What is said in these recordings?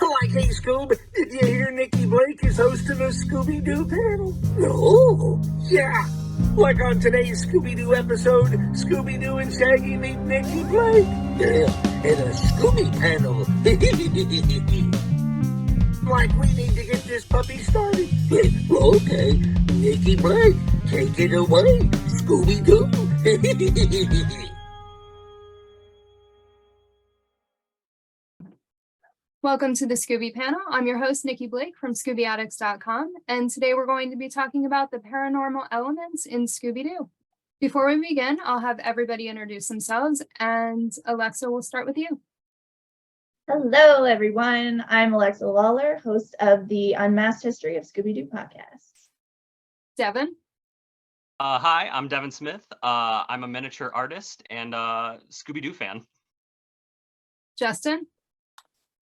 Like, hey, Scoob, did you hear Nikki Blake is hosting a Scooby-Doo panel? No. Yeah. Like on today's Scooby-Doo episode, Scooby-Doo and Shaggy meet Nikki Blake. Yeah, in a Scooby Panel. Like, we need to get this puppy started. Okay, Nikki Blake, take it away, Scooby-Doo. Welcome to the Scooby Panel. I'm your host, Nikki Blake from ScoobyAddicts.com, and today we're going to be talking about the paranormal elements in Scooby-Doo. Before we begin, I'll have everybody introduce themselves, and Alexa, we'll start with you. Hello, everyone. I'm Alexa LAWLOR, host of the Unmasked History of Scooby-Doo podcast. Devin. Hi, I'm Devin Smith. I'm a miniature artist and a Scooby-Doo fan. Justin.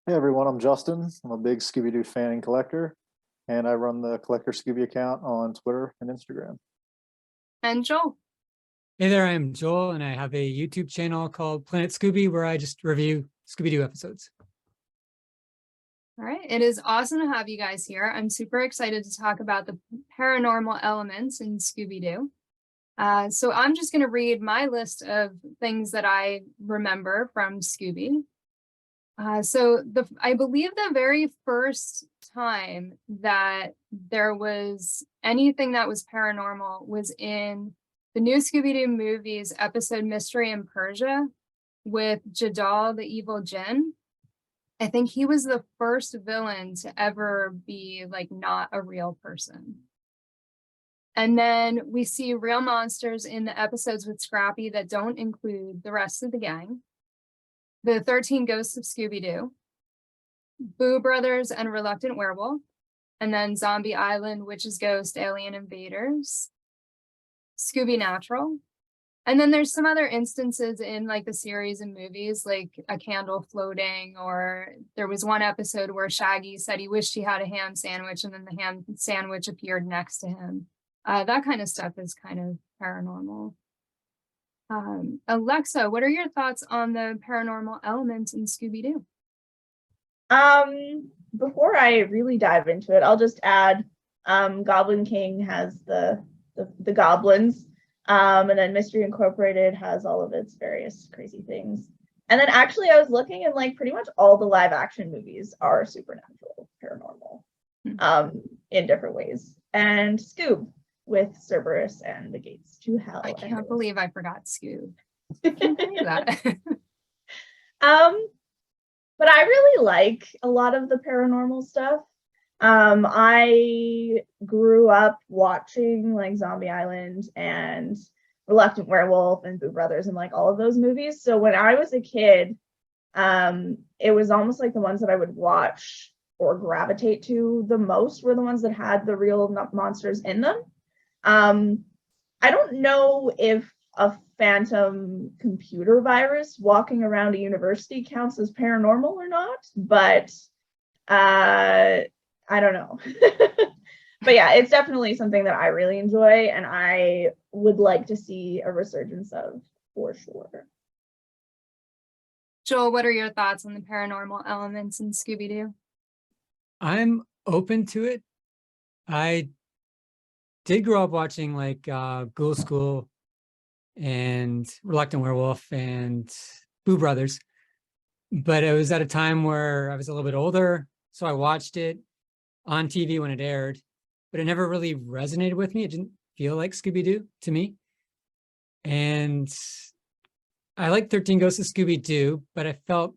Hey everyone, I'm Justin. I'm a big Scooby-Doo fan and collector, and I run the Collector Scooby account on Twitter and Instagram. And Joel. Hey there, I'm Joel, and I have a YouTube channel called Planet Scooby where I just review Scooby-Doo episodes. All right, it is awesome to have you guys here. I'm super excited to talk about the paranormal elements in Scooby-Doo. So I'm just going to read my list of things that I remember from Scooby. I believe the very first time that there was anything that was paranormal was in the new Scooby-Doo movies episode Mystery in Persia with Jadal, the evil djinn. I think he was the first villain to ever be like not a real person. And then we see real monsters in the episodes with Scrappy that don't include the rest of the gang. The 13 Ghosts of Scooby-Doo, Boo Brothers and Reluctant Werewolf, and then Zombie Island, Witch's Ghost, Alien Invaders, Scooby Natural. And then there's some other instances in like the series and movies, like a candle floating, or there was one episode where Shaggy said he wished he had a ham sandwich and then the ham sandwich appeared next to him. That kind of stuff is kind of paranormal. Alexa, what are your thoughts on the paranormal elements in Scooby-Doo? Before I really dive into it, I'll just add Goblin King has the goblins, and then Mystery Incorporated has all of its various crazy things. And then actually I was looking and like pretty much all the live action movies are supernatural, paranormal, in different ways. And Scoob with Cerberus and the Gates to Hell. I can't believe I forgot Scoob. I can't believe that. But I really like a lot of the paranormal stuff. I grew up watching like Zombie Island and Reluctant Werewolf and Boo Brothers and like all of those movies. So when I was a kid, it was almost like the ones that I would watch or gravitate to the most were the ones that had the real monsters in them. I don't know if a phantom computer virus walking around a university counts as paranormal or not, but I don't know. But yeah, it's definitely something that I really enjoy and I would like to see a resurgence of for sure. Joel, what are your thoughts on the paranormal elements in Scooby-Doo? I'm open to it. I did grow up watching like Ghoul School and Reluctant Werewolf and Boo Brothers, but it was at a time where I was a little bit older, so I watched it on TV when it aired, but it never really resonated with me. It didn't feel like Scooby-Doo to me. And I like 13 Ghosts of Scooby-Doo, but I felt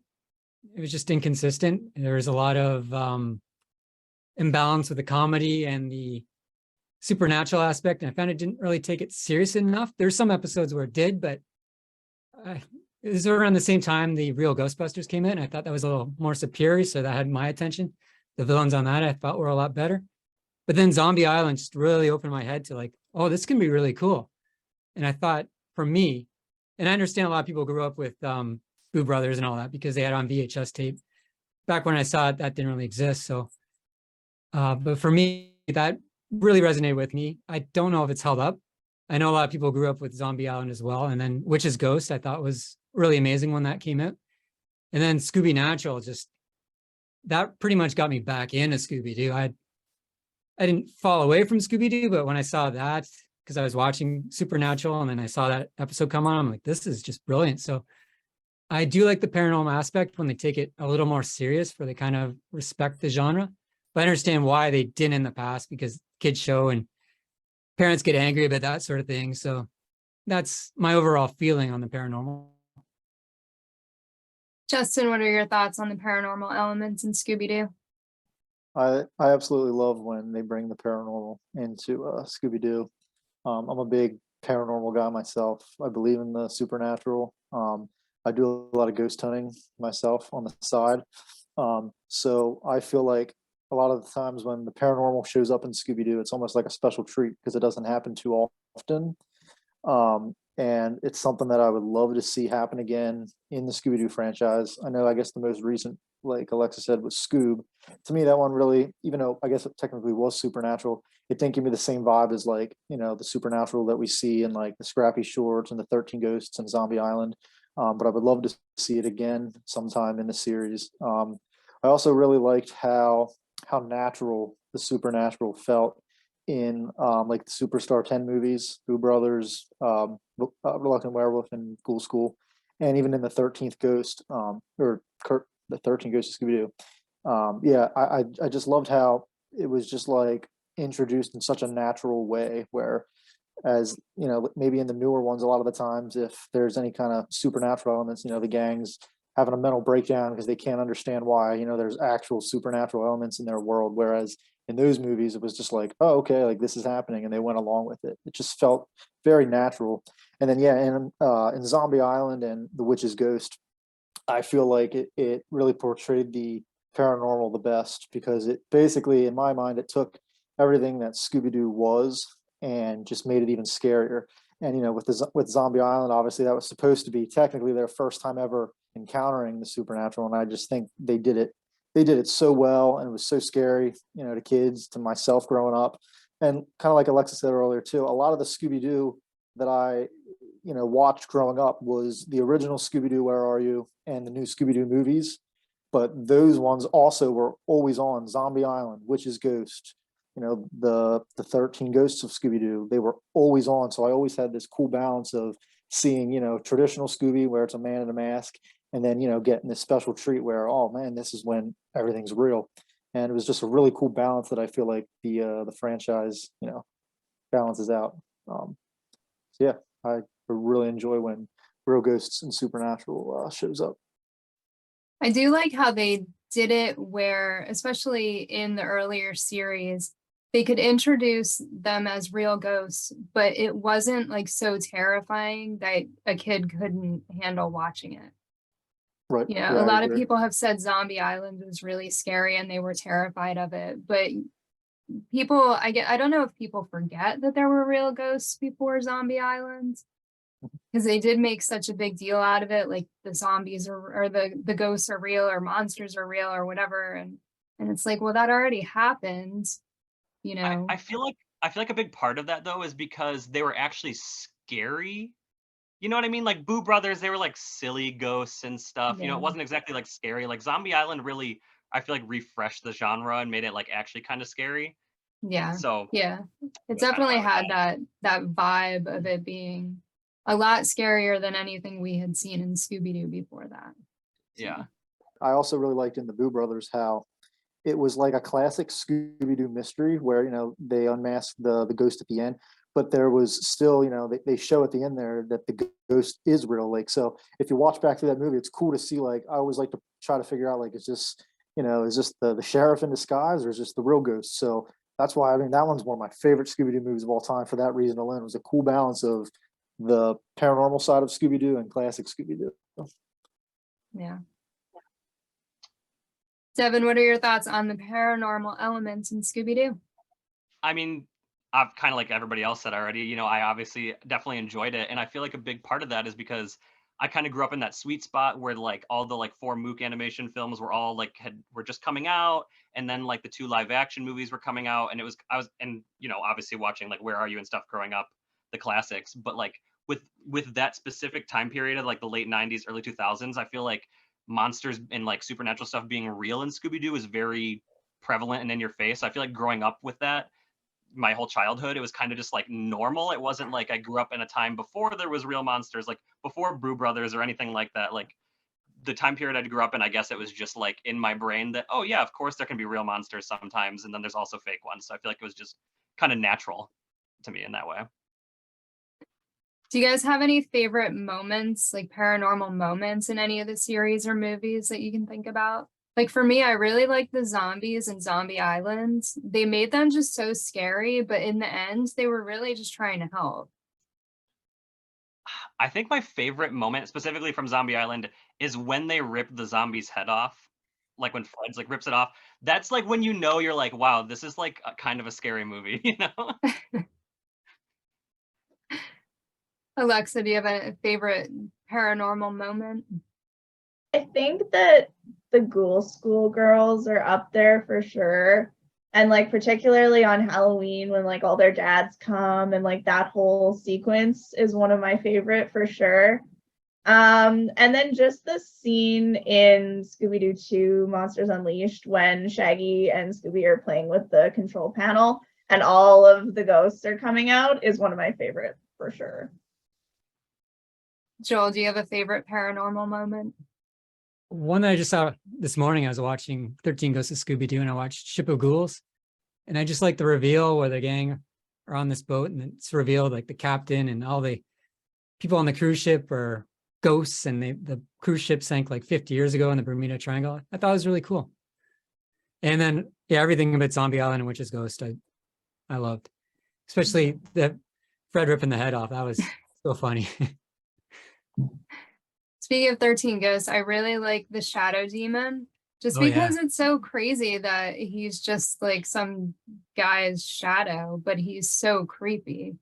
it was just inconsistent. There was a lot of imbalance with the comedy and the supernatural aspect, and I found it didn't really take it serious enough. There's some episodes where it did, but it was around the same time the real Ghostbusters came in, and I thought that was a little more superior, so that had my attention. The villains on that I thought were a lot better. But then Zombie Island just really opened my head to like, oh, this can be really cool. And I thought for me, and I understand a lot of people grew up with Boo Brothers and all that because they had on VHS tape. Back when I saw it, that didn't really exist. So, but for me, that really resonated with me. I don't know if it's held up. I know a lot of people grew up with Zombie Island as well. And then Witch's Ghost, I thought was really amazing when that came out. And then Scooby Natural just that pretty much got me back into Scooby-Doo. I didn't fall away from Scooby-Doo, but when I saw that, because I was watching Supernatural and then I saw that episode come on, I'm like, this is just brilliant. So I do like the paranormal aspect when they take it a little more serious, where they kind of respect the genre. But I understand why they didn't in the past, because kids show and parents get angry about that sort of thing. So that's my overall feeling on the paranormal. Justin, what are your thoughts on the paranormal elements in Scooby-Doo? I absolutely love when they bring the paranormal into Scooby-Doo. I'm a big paranormal guy myself. I believe in the supernatural. I do a lot of ghost hunting myself on the side. So I feel like a lot of the times when the paranormal shows up in Scooby-Doo, it's almost like a special treat because it doesn't happen too often. And it's something that I would love to see happen again in the Scooby-Doo franchise. I know, I guess the most recent, like Alexa said, was Scoob. To me, that one really, even though I guess it technically was supernatural, it didn't give me the same vibe as, like, you know, the supernatural that we see in like the Scrappy Shorts and the 13 Ghosts and Zombie Island. But I would love to see it again sometime in the series. I also really liked how natural the supernatural felt in like the Superstar 10 movies, Boo Brothers, Reluctant Werewolf, and Ghoul School, and even in the 13th Ghost, or the 13th Ghost of Scooby-Doo. Yeah, I just loved how it was just like introduced in such a natural way, where, as you know, maybe in the newer ones, a lot of the times, if there's any kind of supernatural elements, you know, the gang's having a mental breakdown because they can't understand why, you know, there's actual supernatural elements in their world. Whereas in those movies, it was just like, oh, okay, like this is happening, and they went along with it. It just felt very natural. And then, yeah, in Zombie Island and The Witch's Ghost, I feel like it really portrayed the paranormal the best, because it basically, in my mind, it took everything that Scooby-Doo was and just made it even scarier. And, you know, with Zombie Island, obviously that was supposed to be technically their first time ever encountering the supernatural, and I just think they did it so well, and it was so scary, you know, to kids, to myself growing up. And kind of like Alexa said earlier too, a lot of the Scooby-Doo that I, you know, watched growing up was the original Scooby-Doo, Where Are You, and the new Scooby-Doo movies. But those ones also were always on. Zombie Island, Witch's Ghost, you know, the 13 Ghosts of Scooby-Doo, they were always on. So I always had this cool balance of seeing, you know, traditional Scooby, where it's a man in a mask, and then, you know, getting this special treat where, oh man, this is when everything's real. And it was just a really cool balance that I feel like the franchise, you know, balances out. So yeah, I really enjoy when real ghosts and supernatural shows up. I do like how they did it where, especially in the earlier series, they could introduce them as real ghosts, but it wasn't like so terrifying that a kid couldn't handle watching it. Right. You know, Yeah, a I lot of agree. people have said Zombie Island was really scary and they were terrified of it, but people, I don't know if people forget that there were real ghosts before Zombie Island, because they did make such a big deal out of it, like the zombies or the ghosts are real, or monsters are real, or whatever, and it's like, well, that already happened, you know. I feel like a big part of that though is because they were actually scary. You know what I mean? Like Boo Brothers, they were like silly ghosts and stuff. You know, Yeah. it wasn't exactly like scary. Like Zombie Island really, I feel like, refreshed the genre and made it like actually kind of scary. Yeah, So yeah, it that's kind of definitely fine with had that. that vibe of it being a lot scarier than anything we had seen in Scooby-Doo before that. Yeah. So, I also really liked in the Boo Brothers how it was like a classic Scooby-Doo mystery where, you know, they unmask the ghost at the end, but there was still, you know, they show at the end there that the ghost is real. Like, so if you watch back through that movie, it's cool to see, like, I always like to try to figure out, like, is this, you know, is this the sheriff in disguise, or is this the real ghost? So that's why, I mean, that one's one of my favorite Scooby-Doo movies of all time for that reason alone. It was a cool balance of the paranormal side of Scooby-Doo and classic Scooby-Doo. yeah. Devin, what are your thoughts on the paranormal elements in Scooby-Doo? I mean, I've kind of, like everybody else said already, you know, I obviously definitely enjoyed it. And I feel like a big part of that is because I kind of grew up in that sweet spot where like all the like 4 Mook animation films were all like were just coming out. And then like the 2 live action movies were coming out. And and you know, obviously watching like Where Are You and stuff growing up, the classics. But like with that specific time period of like the late 90s, early 2000s, I feel like monsters and like supernatural stuff being real in Scooby-Doo is very prevalent and in your face. I feel like growing up with that my whole childhood, it was kind of just like normal. It wasn't like I grew up in a time before there was real monsters, like before Brew Brothers or anything like that. Like the time period I grew up in, I guess it was just like in my brain that, oh yeah, of course there can be real monsters sometimes, and then there's also fake ones. So I feel like it was just kind of natural to me in that way. Do you guys have any favorite moments, like paranormal moments in any of the series or movies that you can think about? Like for me, I really like the zombies in Zombie Island. They made them just so scary, but in the end, they were really just trying to help. I think my favorite moment, specifically from Zombie Island, is when they rip the zombie's head off. Like when Fred's like rips it off. That's like when you know you're like, wow, this is like a kind of a scary movie, you know? Alexa, do you have a favorite paranormal moment? I think that the Ghoul School girls are up there for sure. And like particularly on Halloween when like all their dads come and like that whole sequence is one of my favorite for sure. And then just the scene in Scooby-Doo 2 Monsters Unleashed when Shaggy and Scooby are playing with the control panel and all of the ghosts are coming out is one of my favorite for sure. Joel, do you have a favorite paranormal moment? One that I just saw this morning, I was watching 13 Ghosts of Scooby-Doo and I watched Ship of Ghouls. And I just like the reveal where the gang are on this boat and it's revealed like the captain and all the people on the cruise ship are ghosts and the cruise ship sank like 50 years ago in the Bermuda Triangle. I thought it was really cool. And then, yeah, everything about Zombie Island and Witch's Ghost, I loved. Especially the Fred ripping the head off. That was so funny. Speaking of 13 Ghosts, I really like the Shadow Demon just Oh, yeah. because it's so crazy that he's just like some guy's shadow, but he's so creepy.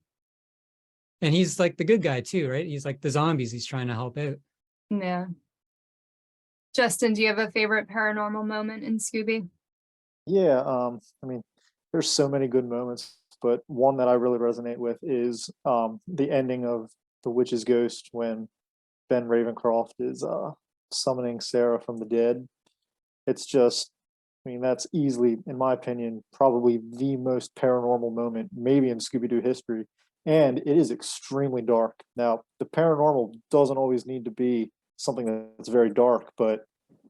And he's like the good guy too, right? He's like the zombies he's trying to help out. Yeah. Justin, do you have a favorite paranormal moment in Scooby? Yeah, I mean, there's so many good moments, but one that I really resonate with is the ending of The Witch's Ghost when Ben Ravencroft is summoning Sarah from the dead. It's just, I mean, that's easily, in my opinion, probably the most paranormal moment, maybe in Scooby-Doo history. And it is extremely dark. Now, the paranormal doesn't always need to be something that's very dark, but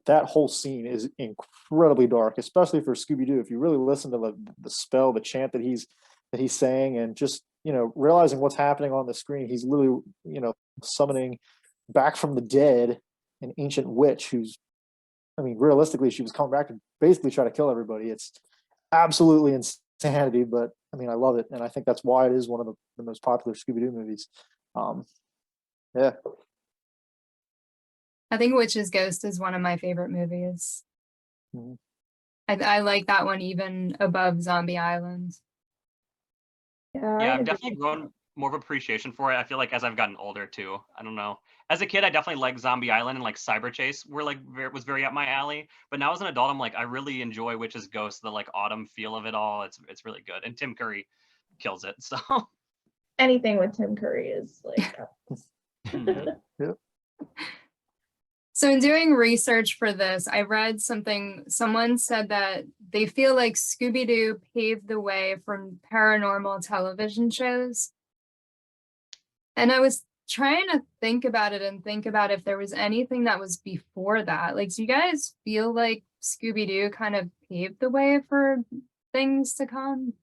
that whole scene is incredibly dark, especially for Scooby-Doo. If you really listen to the spell, the chant that he's saying, and just, you know, realizing what's happening on the screen, he's literally, you know, summoning back from the dead an ancient witch who's, I mean, realistically, she was coming back to basically try to kill everybody. It's absolutely insanity, but I mean, I love it. And I think that's why it is one of the most popular Scooby-Doo movies. Yeah. I think Witch's Ghost is one of my favorite movies. Mhm. I like that one even above Zombie Island. Yeah, Yeah, I'd I've agree. definitely grown more of appreciation for it. I feel like as I've gotten older too. I don't know. As a kid, I definitely liked Zombie Island and like Cyber Chase were like was very up my alley. But now as an adult, I'm like I really enjoy Witch's Ghost, the like autumn feel of it all. It's really good, and Tim Curry kills it. So Anything with Tim Curry is like Mhm. So in doing research for this, I read someone said that they feel like Scooby-Doo paved the way for paranormal television shows. And I was trying to think about it and think about if there was anything that was before that. Like, do you guys feel like Scooby-Doo kind of paved the way for things to come?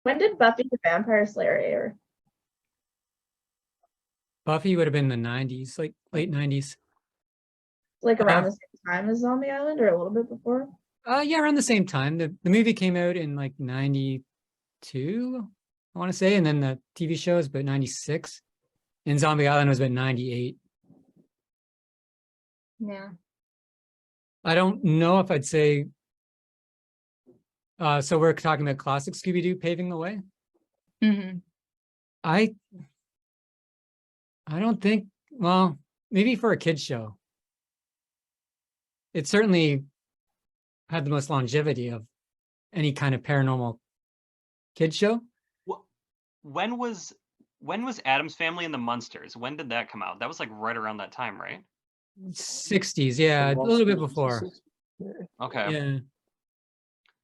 when did Buffy the Vampire Slayer air? Buffy would have been the 90s, like late 90s. Like around the same time as Zombie Island or a little bit before? Yeah, around the same time. The movie came out in like 92, I want to say, and then the TV show is about 96. And Zombie Island was about 98. Yeah. I don't know if I'd say so we're talking about classic Scooby-Doo paving the way. Mm-hmm. I don't think, well, maybe for a kid's show. It certainly had the most longevity of any kind of paranormal kid show. when was Adam's Family and the Munsters? When did that come out? That was like right around that time, right? 60s, yeah, a little bit before. Okay. Yeah,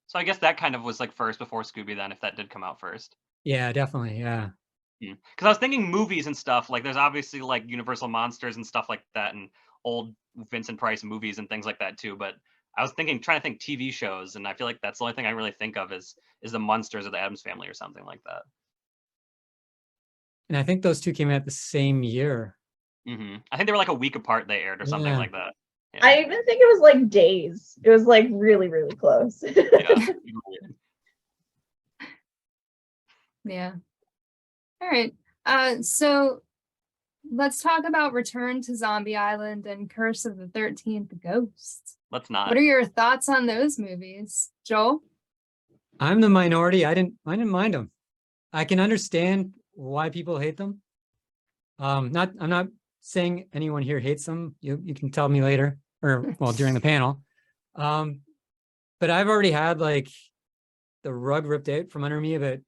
So I guess that kind of was like first before Scooby then, if that did come out first. yeah, definitely, yeah. Because I was thinking movies and stuff, like there's obviously like Universal Monsters and stuff like that, and old Vincent Price movies and things like that too. But I was trying to think TV shows, and I feel like that's the only thing I really think of is the Munsters or the Addams Family or something like that. And I think those two came out the same year. I think they were like a week apart they aired or something Yeah. like that. Yeah. I even think it was like days. It was like really, really close. Yeah. Yeah. All right. So let's talk about Return to Zombie Island and Curse of the 13th Ghost. Let's not. What are your thoughts on those movies, Joel? I'm the minority. I didn't mind them. I can understand why people hate them. I'm not saying anyone here hates them. You can tell me later, or well, during the panel. But I've already had like the rug ripped out from under me about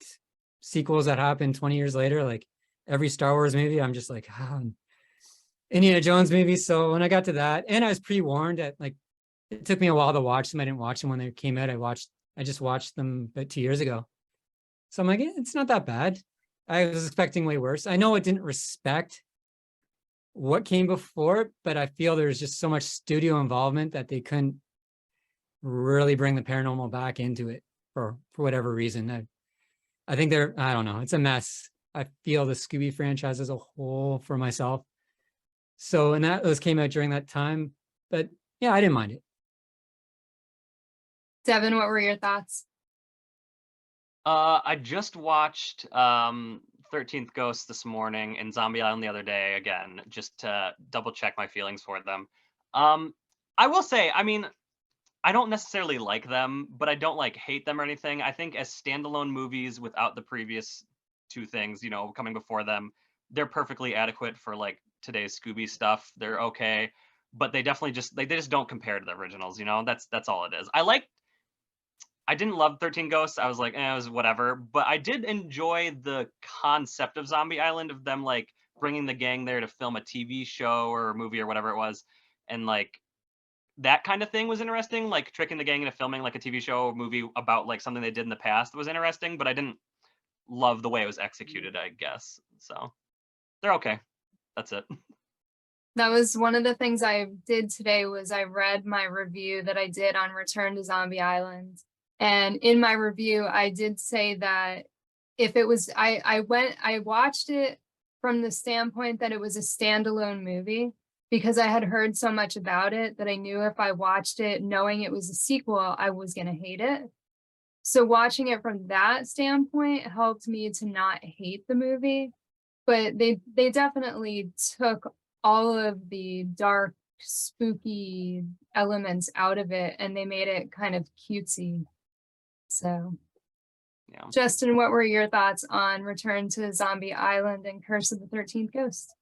sequels that happen 20 years later. Like every Star Wars movie, I'm just like, Indiana Jones movie. So when I got to that, and I was pre-warned that like it took me a while to watch them. I didn't watch them when they came out. I just watched them about 2 years ago. So I'm like, it's not that bad. I was expecting way worse. I know it didn't respect what came before, but I feel there's just so much studio involvement that they couldn't really bring the paranormal back into it for whatever reason. I think I don't know, it's a mess. I feel the Scooby franchise as a whole for myself. So, and those came out during that time, but yeah, I didn't mind it. Devin, what were your thoughts? I just watched 13th Ghost this morning and Zombie Island the other day again, just to double check my feelings for them. I will say, I mean, I don't necessarily like them, but I don't like hate them or anything. I think as standalone movies without the previous two things, you know, coming before them, they're perfectly adequate for like today's Scooby stuff. They're okay, but they definitely just they just don't compare to the originals, you know. That's all it is. I didn't love 13 Ghosts. I was like, it was whatever. But I did enjoy the concept of Zombie Island, of them like bringing the gang there to film a TV show or a movie or whatever it was. And like that kind of thing was interesting. Like tricking the gang into filming like a TV show or movie about like something they did in the past was interesting. But I didn't love the way it was executed, I guess. So they're okay. That's it. That was one of the things I did today was I read my review that I did on Return to Zombie Island. And in my review, I did say that if it was, I watched it from the standpoint that it was a standalone movie because I had heard so much about it that I knew if I watched it knowing it was a sequel, I was going to hate it. So watching it from that standpoint helped me to not hate the movie, but they definitely took all of the dark, spooky elements out of it and they made it kind of cutesy. So, Yeah. Justin, what were your thoughts on Return to Zombie Island and Curse of the 13th Ghost?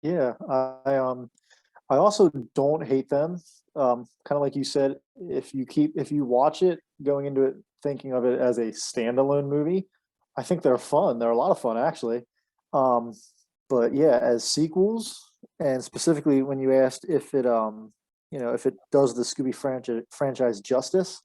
Yeah, I also don't hate them. Kind of like you said, if you watch it going into it thinking of it as a standalone movie, I think they're fun. They're a lot of fun actually. But yeah, as sequels, and specifically when you asked if it if it does the Scooby franchise justice,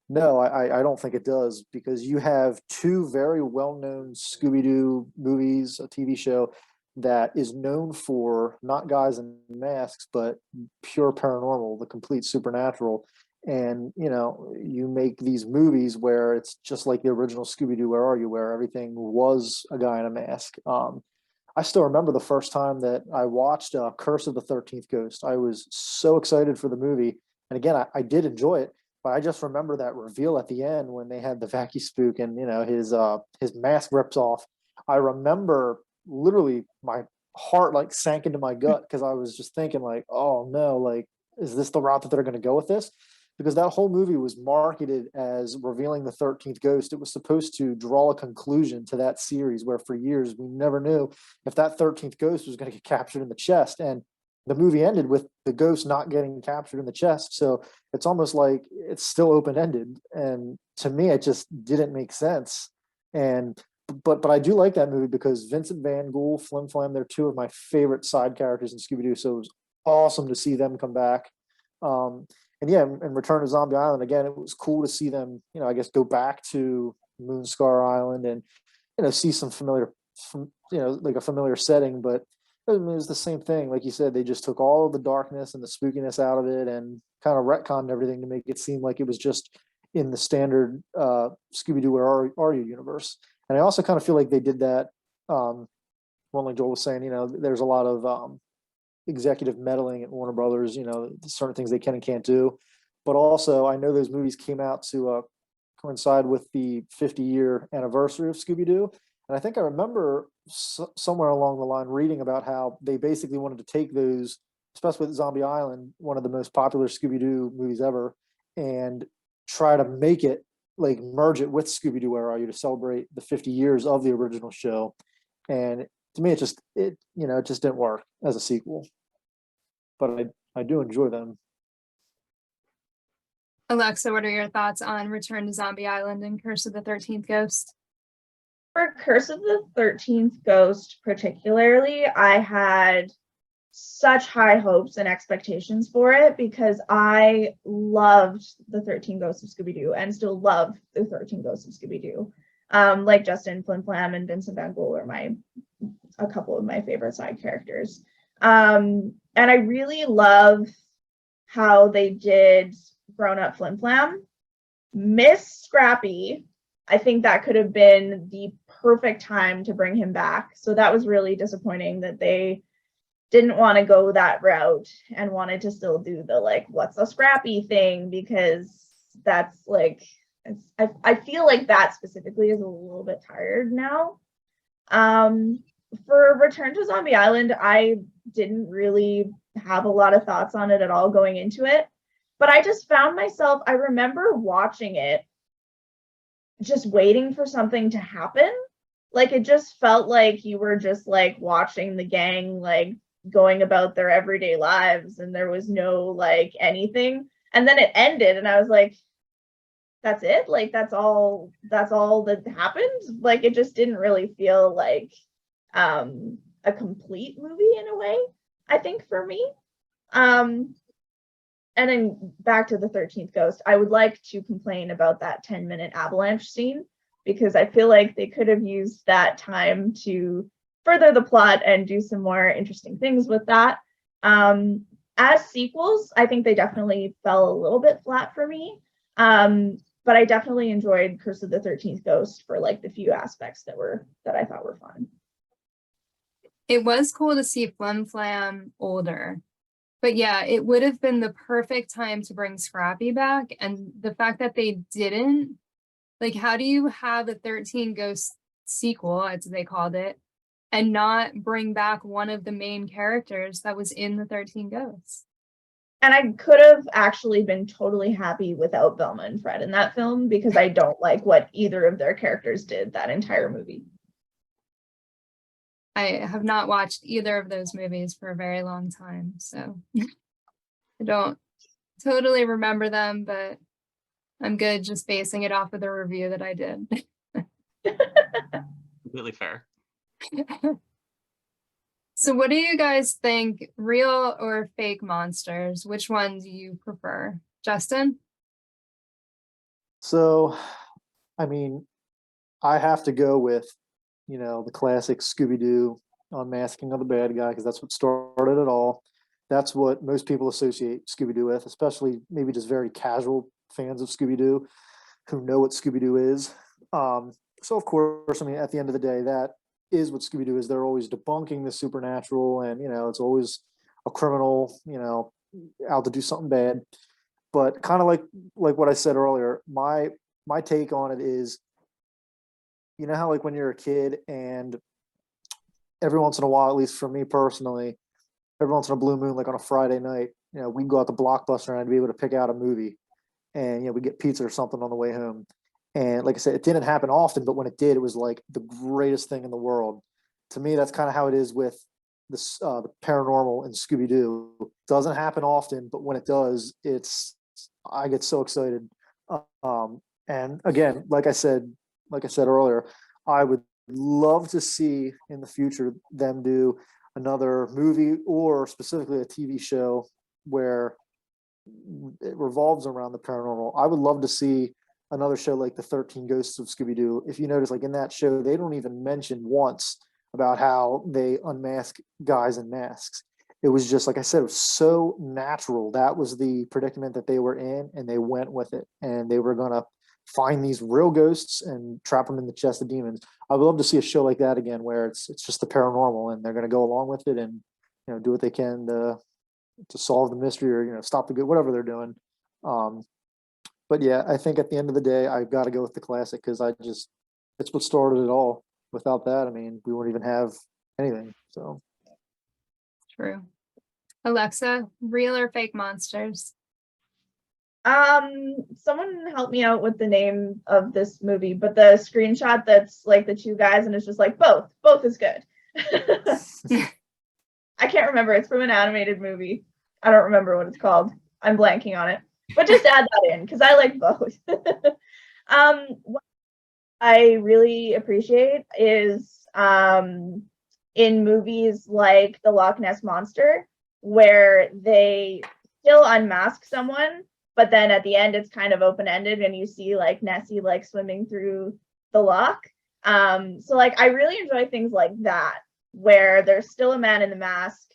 no, I don't think it does, because you have two very well-known Scooby-Doo movies, a TV show that is known for not guys in masks, but pure paranormal, the complete supernatural. And, you make these movies where it's just like the original Scooby-Doo, Where Are You?, where everything was a guy in a mask. I still remember the first time that I watched Curse of the 13th Ghost. I was so excited for the movie. And again, I did enjoy it. But I just remember that reveal at the end when they had the vacuum spook and his mask rips off. I remember literally my heart like sank into my gut because I was just thinking like, oh no, like, is this the route that they're going to go with this? Because that whole movie was marketed as revealing the 13th ghost. It was supposed to draw a conclusion to that series where for years we never knew if that 13th ghost was going to get captured in the chest. And the movie ended with the ghost not getting captured in the chest. So it's almost like it's still open-ended. And to me, it just didn't make sense. But I do like that movie because Vincent Van Gogh, Flim Flam, they're two of my favorite side characters in Scooby-Doo. So it was awesome to see them come back. And yeah, and Return to Zombie Island again. It was cool to see them, I guess, go back to Moonscar Island and see some familiar, like a familiar setting. But it was the same thing, like you said. They just took all of the darkness and the spookiness out of it and kind of retconned everything to make it seem like it was just in the standard Scooby-Doo Where Are You universe. And I also kind of feel like they did that. Well, like Joel was saying, there's a lot of executive meddling at Warner Brothers, certain things they can and can't do. But also, I know those movies came out to coincide with the 50-year anniversary of Scooby-Doo. And I think I remember somewhere along the line reading about how they basically wanted to take those, especially with Zombie Island, one of the most popular Scooby-Doo movies ever, and try to make it, like, merge it with Scooby-Doo Where Are You to celebrate the 50 years of the original show. And to me, it just didn't work as a sequel. But I do enjoy them. Alexa, what are your thoughts on Return to Zombie Island and Curse of the 13th Ghost? For Curse of the 13th Ghost particularly, I had such high hopes and expectations for it because I loved the 13 Ghosts of Scooby-Doo and still love the 13 Ghosts of Scooby-Doo. Like Justin, Flim Flam and Vincent Van Gogh are a couple of my favorite side characters. And I really love how they did grown-up Flim Flam. Miss Scrappy, I think that could have been the perfect time to bring him back. So that was really disappointing that they didn't want to go that route and wanted to still do the, like, what's a Scrappy thing, because that's like, I feel like that specifically is a little bit tired now. For Return to Zombie Island, I didn't really have a lot of thoughts on it at all going into it, but I just found myself, I remember watching it just waiting for something to happen. Like, it just felt like you were just, like, watching the gang, like, going about their everyday lives, and there was no, like, anything. And then it ended, and I was like, that's it? Like, that's all that happened? Like, it just didn't really feel like a complete movie in a way, I think, for me. And then back to the 13th Ghost, I would like to complain about that 10-minute avalanche scene, because I feel like they could have used that time to further the plot and do some more interesting things with that. As sequels, I think they definitely fell a little bit flat for me. But I definitely enjoyed Curse of the 13th Ghost for, like, the few aspects that I thought were fun. It was cool to see Flim Flam older. But yeah, it would have been the perfect time to bring Scrappy back. And the fact that they didn't, like, how do you have a 13 Ghost sequel, as they called it, and not bring back one of the main characters that was in the 13 Ghosts? And I could have actually been totally happy without Velma and Fred in that film, because I don't like what either of their characters did that entire movie. I have not watched either of those movies for a very long time, so I don't totally remember them, but I'm good just basing it off of the review that I did. Completely fair. So what do you guys think, real or fake monsters? Which one do you prefer? Justin? So, I mean, I have to go with, the classic Scooby-Doo unmasking of the bad guy, because that's what started it all. That's what most people associate Scooby-Doo with, especially maybe just very casual fans of Scooby-Doo who know what Scooby-Doo is. So, of course, I mean, at the end of the day, that is what Scooby-Doo is. They're always debunking the supernatural, and, it's always a criminal, out to do something bad. But kind of like what I said earlier, my take on it is, how, like, when you're a kid and every once in a while, at least for me personally, every once in a blue moon, like on a Friday night, we'd go out to Blockbuster and I'd be able to pick out a movie, and, we'd get pizza or something on the way home. And like I said, it didn't happen often, but when it did, it was like the greatest thing in the world. To me, that's kind of how it is with this, the paranormal and Scooby-Doo. It doesn't happen often, but when it does, I get so excited. And again, like I said earlier, I would love to see in the future them do another movie or specifically a TV show where it revolves around the paranormal. I would love to see another show like the 13 Ghosts of Scooby-Doo. If you notice, like in that show, they don't even mention once about how they unmask guys in masks. It was just, like I said, it was so natural. That was the predicament that they were in, and they went with it. And they were going to find these real ghosts and trap them in the chest of demons. I would love to see a show like that again, where it's just the paranormal, and they're going to go along with it and do what they can to solve the mystery or stop the good, whatever they're doing. But yeah, I think at the end of the day, I've got to go with the classic because it's what started it all. Without that, I mean, we wouldn't even have anything. So True. Alexa, real or fake monsters? Someone help me out with the name of this movie, but the screenshot that's like the two guys and it's just like both is good. I can't remember. It's from an animated movie. I don't remember what it's called. I'm blanking on it, but just add that in because I like both. What I really appreciate is in movies like the Loch Ness Monster, where they still unmask someone, but then at the end it's kind of open-ended and you see like Nessie like swimming through the loch. So like I really enjoy things like that, where there's still a man in the mask,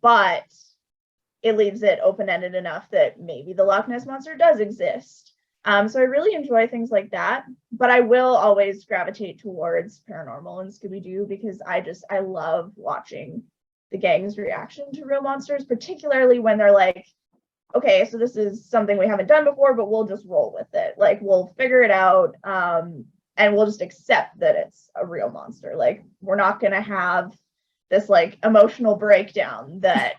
but it leaves it open-ended enough that maybe the Loch Ness Monster does exist. So I really enjoy things like that, but I will always gravitate towards paranormal and Scooby-Doo because I love watching the gang's reaction to real monsters, particularly when they're like, okay, so this is something we haven't done before, but we'll just roll with it. Like we'll figure it out, and we'll just accept that it's a real monster. Like we're not gonna have this like emotional breakdown that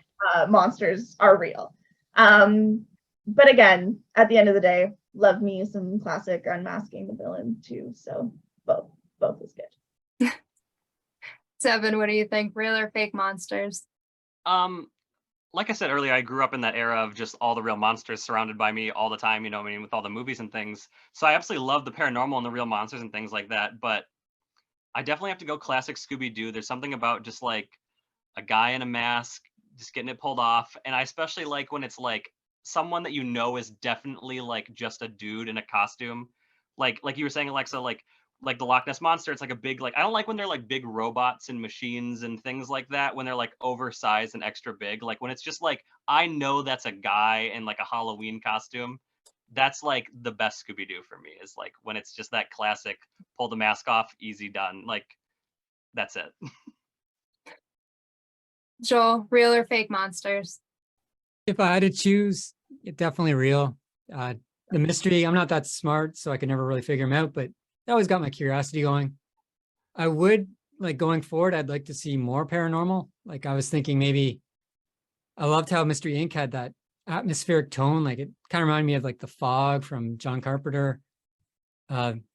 monsters are real. But again, at the end of the day, love me some classic unmasking the villain too. So both is good. Devin, what do you think? Real or fake monsters? Like I said earlier, I grew up in that era of just all the real monsters surrounded by me all the time, with all the movies and things. So I absolutely love the paranormal and the real monsters and things like that. But I definitely have to go classic Scooby-Doo. There's something about just like a guy in a mask, just getting it pulled off. And I especially like when it's like someone that is definitely like just a dude in a costume. Like you were saying, Alexa, like the Loch Ness Monster, it's like a big, like, I don't like when they're like big robots and machines and things like that, when they're like oversized and extra big. Like when it's just like, I know that's a guy in like a Halloween costume. That's like the best Scooby-Doo for me, is like when it's just that classic, pull the mask off, easy done. Like, that's it. Joel, real or fake monsters? If I had to choose, definitely real. The mystery, I'm not that smart, so I could never really figure them out, but that always got my curiosity going. I would, like, going forward, I'd like to see more paranormal. Like I was thinking maybe, I loved how Mystery Inc. had that atmospheric tone. Like it kind of reminded me of like The Fog from John Carpenter.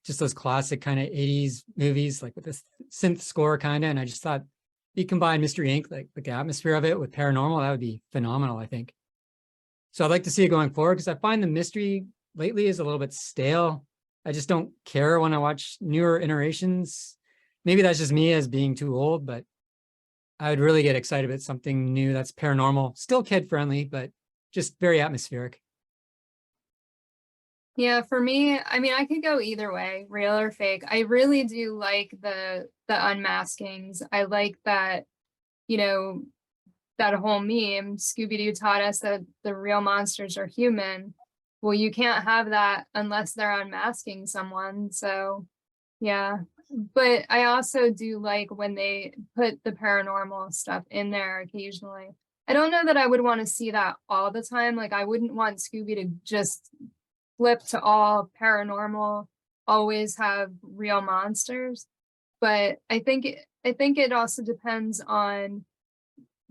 Just those classic kind of 80s movies, like with this synth score kind of. And I just thought, if you combine Mystery Inc., like the atmosphere of it with paranormal, that would be phenomenal, I think. So I'd like to see it going forward because I find the mystery lately is a little bit stale. I just don't care when I watch newer iterations. Maybe that's just me as being too old, but I would really get excited about something new that's paranormal, still kid friendly, but just very atmospheric. Yeah, for me, I mean, I could go either way, real or fake. I really do like the unmaskings. I like that, that whole meme, Scooby-Doo taught us that the real monsters are human. Well, you can't have that unless they're unmasking someone. So, yeah. But I also do like when they put the paranormal stuff in there occasionally. I don't know that I would want to see that all the time. Like, I wouldn't want Scooby to just flip to all paranormal, always have real monsters. But I think it also depends on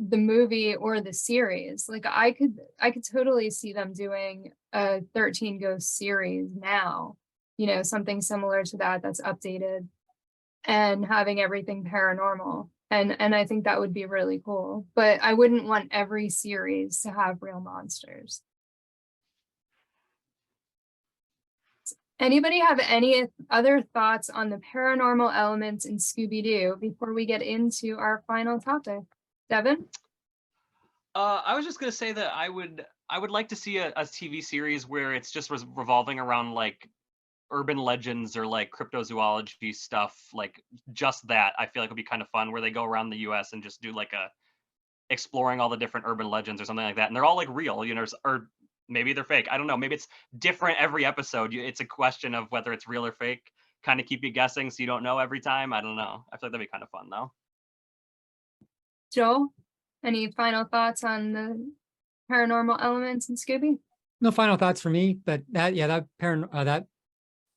the movie or the series. Like I could totally see them doing a 13 Ghost series now, something similar to that's updated and having everything paranormal. And I think that would be really cool. But I wouldn't want every series to have real monsters. Anybody have any other thoughts on the paranormal elements in Scooby-Doo before we get into our final topic? Devin? I was just gonna say that I would like to see a TV series where it's just revolving around like urban legends or like cryptozoology stuff, like just that. I feel like would be kind of fun, where they go around the US and just do like a exploring all the different urban legends or something like that, and they're all like real, or maybe they're fake. I don't know. Maybe it's different every episode. It's a question of whether it's real or fake. Kind of keep you guessing, so you don't know every time. I don't know. I feel like that'd be kind of fun though. Joel, any final thoughts on the paranormal elements in Scooby? No final thoughts for me, but that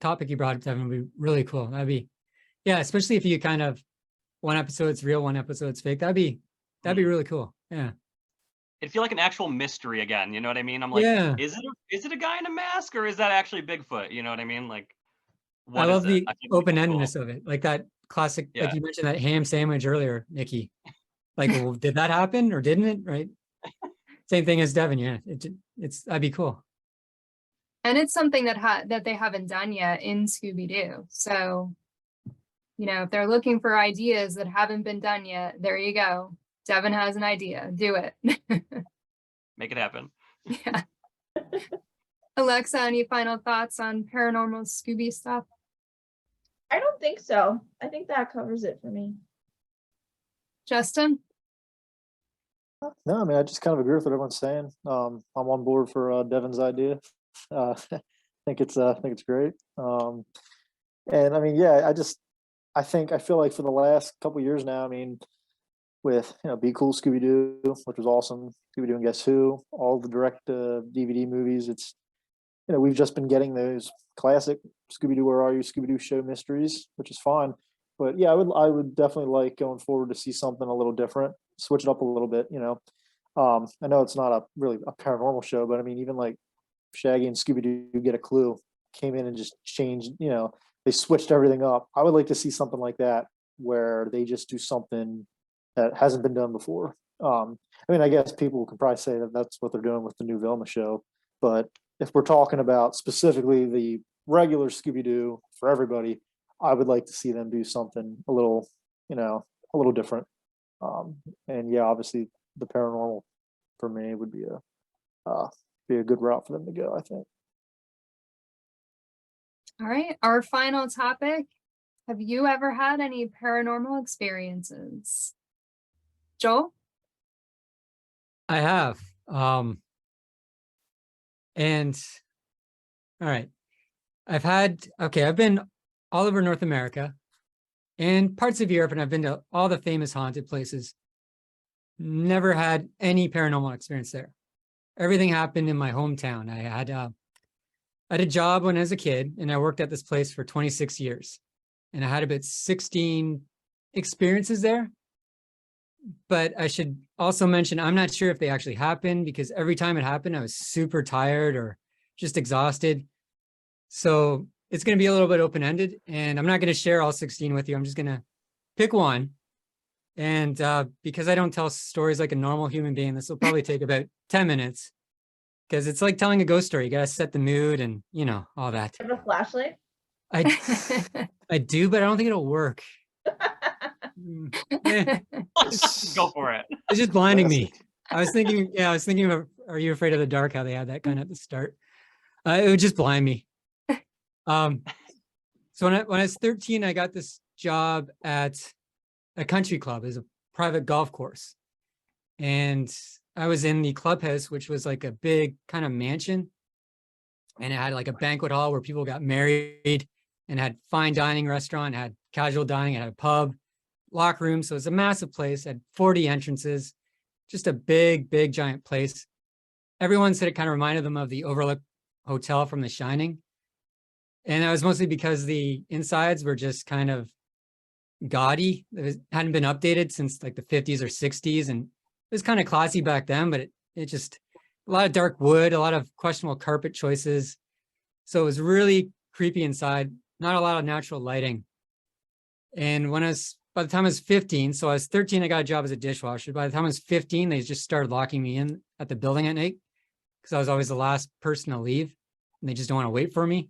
topic you brought up, Devin, would be really cool. That'd be, yeah, especially if you kind of one episode's real, one episode's fake. That'd be really cool. Yeah. It'd feel like an actual mystery again. You know what I mean? I'm like, Yeah. is it a guy in a mask, or is that actually Bigfoot? You know what I mean? Like, I what is love it? the I think it'd be cool. open-endedness of it, like that classic, Yeah. like you mentioned that ham sandwich earlier, Nikki. Like, well, did that happen or didn't it? Right. Same thing as Devin. Yeah, that'd be cool. And it's something that they haven't done yet in Scooby-Doo. So, if they're looking for ideas that haven't been done yet, there you go. Devin has an idea. Do it. Make it happen. Yeah. Alexa, any final thoughts on paranormal Scooby stuff? I don't think so. I think that covers it for me. Justin? No, I mean, I just kind of agree with what everyone's saying. I'm on board for Devin's idea. I think it's great. And I mean, yeah, I feel like for the last couple of years now, I mean, with Be Cool Scooby-Doo, which was awesome, Scooby-Doo and Guess Who, all the direct DVD movies, it's we've just been getting those classic Scooby-Doo, Where Are You, Scooby-Doo show mysteries, which is fine. But yeah, I would definitely like going forward to see something a little different, switch it up a little bit. I know it's not really a paranormal show, but I mean, even like Shaggy and Scooby-Doo Get a Clue came in and just changed, they switched everything up. I would like to see something like that where they just do something that hasn't been done before. I mean, I guess people can probably say that that's what they're doing with the new Velma show, but if we're talking about specifically the regular Scooby-Doo for everybody, I would like to see them do something a little different. And yeah, obviously the paranormal for me would be a good route for them to go, I think. All right, our final topic. Have you ever had any paranormal experiences? Joel? I have. And all right, I've been all over North America and parts of Europe, and I've been to all the famous haunted places. Never had any paranormal experience there. Everything happened in my hometown. I had a job when I was a kid, and I worked at this place for 26 years. And I had about 16 experiences there. But I should also mention, I'm not sure if they actually happened, because every time it happened, I was super tired or just exhausted. So it's going to be a little bit open-ended, and I'm not going to share all 16 with you. I'm just going to pick one. And because I don't tell stories like a normal human being, this will probably take about 10 minutes, because it's like telling a ghost story. You got to set the mood and, all that. You have a flashlight? I do, but I don't think it'll work. Go for it. It's just blinding me. I was thinking of Are You Afraid of the Dark? How they had that kind of at the start. It would just blind me. So when I was 13, I got this job at a country club as a private golf course. And I was in the clubhouse, which was like a big kind of mansion. And it had like a banquet hall where people got married, and had fine dining restaurant, had casual dining, it had a pub, locker room. So it was a massive place, had 40 entrances, just a big, big, giant place. Everyone said it kind of reminded them of the Overlook Hotel from The Shining. And that was mostly because the insides were just kind of gaudy. Hadn't been updated since like the 50s or 60s. And it was kind of classy back then, but it just, a lot of dark wood, a lot of questionable carpet choices. So it was really creepy inside, not a lot of natural lighting. And by the time I was 15, so I was 13, I got a job as a dishwasher. By the time I was 15, they just started locking me in at the building at night, because I was always the last person to leave, and they just don't want to wait for me.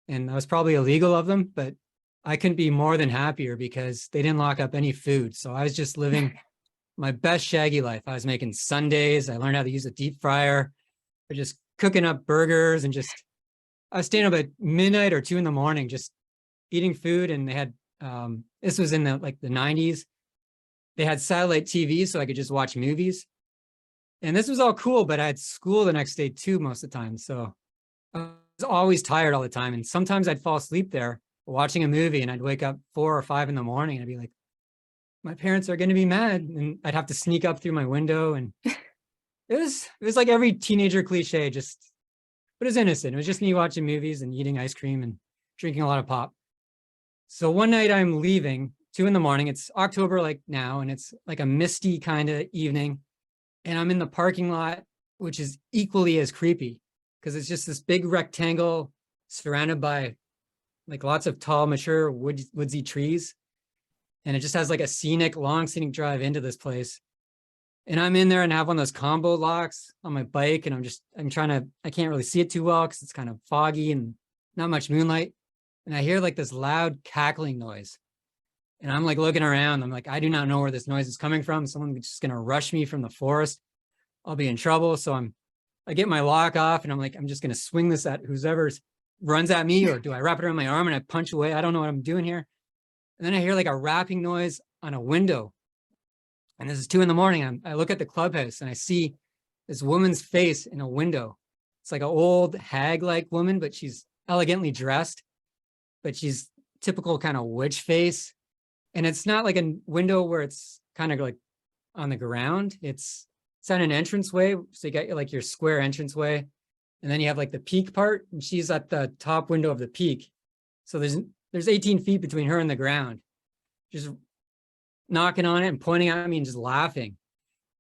And that was probably illegal of them, but I couldn't be more than happier because they didn't lock up any food. So I was just living my best Shaggy life. I was making sundaes. I learned how to use a deep fryer. I was just cooking up burgers and just, I was staying up at midnight or 2 in the morning, just eating food. And they had, this was in the 90s. They had satellite TV, so I could just watch movies. And this was all cool, but I had school the next day too, most of the time. So I was always tired all the time. And sometimes I'd fall asleep there watching a movie and I'd wake up 4 or 5 in the morning and I'd be like, my parents are going to be mad. And I'd have to sneak up through my window. And it was like every teenager cliche, just, but it was innocent. It was just me watching movies and eating ice cream and drinking a lot of pop. So one night I'm leaving, 2 in the morning. It's October like now, and it's like a misty kind of evening. And I'm in the parking lot, which is equally as creepy because it's just this big rectangle surrounded by like lots of tall, mature woodsy trees. And it just has like a long scenic drive into this place. And I'm in there and I have one of those combo locks on my bike. And I can't really see it too well because it's kind of foggy and not much moonlight. And I hear like this loud cackling noise. And I'm like looking around. I'm like, I do not know where this noise is coming from. Someone's just going to rush me from the forest. I'll be in trouble. So I get my lock off and I'm like, I'm just going to swing this at whoever runs at me, or do I wrap it around my arm and I punch away? I don't know what I'm doing here. And then I hear like a rapping noise on a window. And this is 2 in the morning. I look at the clubhouse and I see this woman's face in a window. It's like an old hag-like woman, but she's elegantly dressed, but she's typical kind of witch face. And it's not like a window where it's kind of like on the ground. It's at an entranceway. So you got like your square entranceway. And then you have like the peak part, and she's at the top window of the peak. So there's 18 feet between her and the ground, just knocking on it and pointing at me and just laughing.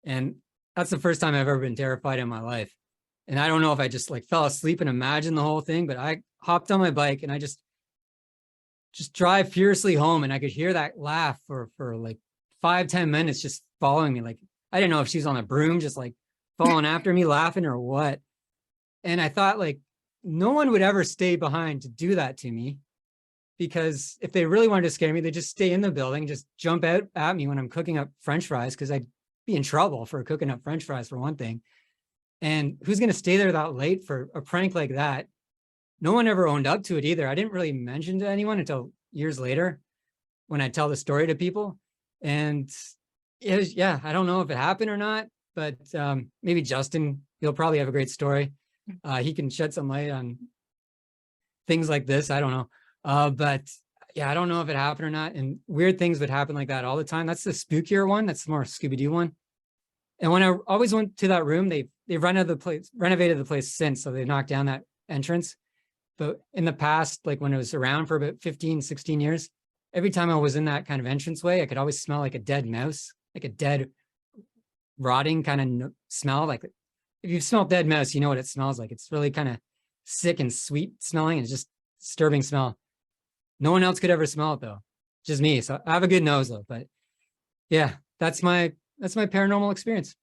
And that's the first time I've ever been terrified in my life. And I don't know if I just like fell asleep and imagined the whole thing, but I hopped on my bike and I just drive furiously home, and I could hear that laugh for like 5-10 minutes just following me. Like, I didn't know if she's on a broom, just like following after me, laughing or what. And I thought like, no one would ever stay behind to do that to me, because if they really wanted to scare me, they just stay in the building, just jump out at me when I'm cooking up French fries, because I'd be in trouble for cooking up French fries for one thing. And who's going to stay there that late for a prank like that? No one ever owned up to it either. I didn't really mention to anyone until years later when I tell the story to people. And it was, yeah, I don't know if it happened or not, but maybe Justin, he'll probably have a great story. He can shed some light on things like this. I don't know. But yeah, I don't know if it happened or not. And weird things would happen like that all the time. That's the spookier one. That's the more Scooby-Doo one. And when I always went to that room, they've renovated the place since. So they knocked down that entrance. But in the past, like when it was around for about 15, 16 years, every time I was in that kind of entranceway, I could always smell like a dead mouse, like a dead rotting kind of smell. Like if you've smelled dead mouse, you know what it smells like. It's really kind of sick and sweet smelling. And it's just disturbing smell. No one else could ever smell it though, just me. So I have a good nose though. But yeah, that's my paranormal experience.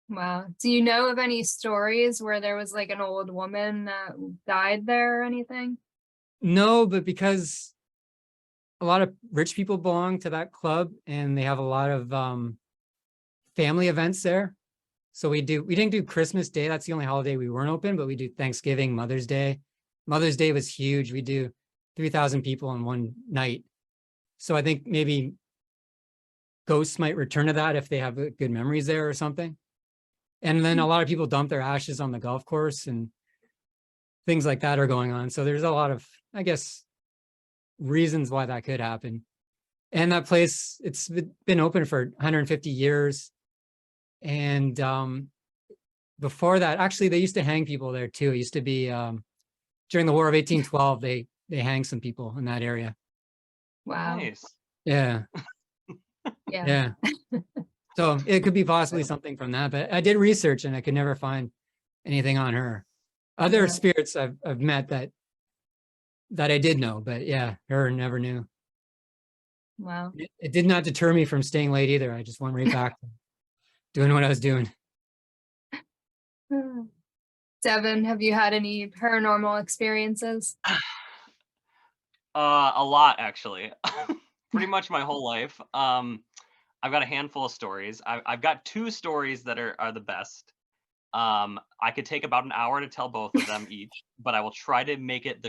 Wow. Do you know of any stories where there was like an old woman that died there or anything? No, but because a lot of rich people belong to that club and they have a lot of family events there. So we didn't do Christmas Day. That's the only holiday we weren't open, but we do Thanksgiving, Mother's Day. Mother's Day was huge. We do 3,000 people in one night. So I think maybe ghosts might return to that if they have good memories there or something. And then a lot of people dump their ashes on the golf course and things like that are going on. So there's a lot of, I guess, reasons why that could happen. And that place, it's been open for 150 years. And before that, actually, they used to hang people there too. It used to be during the War of 1812, they hanged some people in that area. Wow. Nice. Yeah. Yeah. So it could be possibly something from that, but I did research and I could never find anything on her. Other Yeah. spirits I've met that I did know, but yeah, her never knew. Wow. It did not deter me from staying late either. I just went right back to doing what I was doing. Devin, have you had any paranormal experiences? A lot actually. Pretty much my whole life. I've got a handful of stories. I've got 2 stories that are the best. I could take about an hour to tell both of them each, but I will try to make it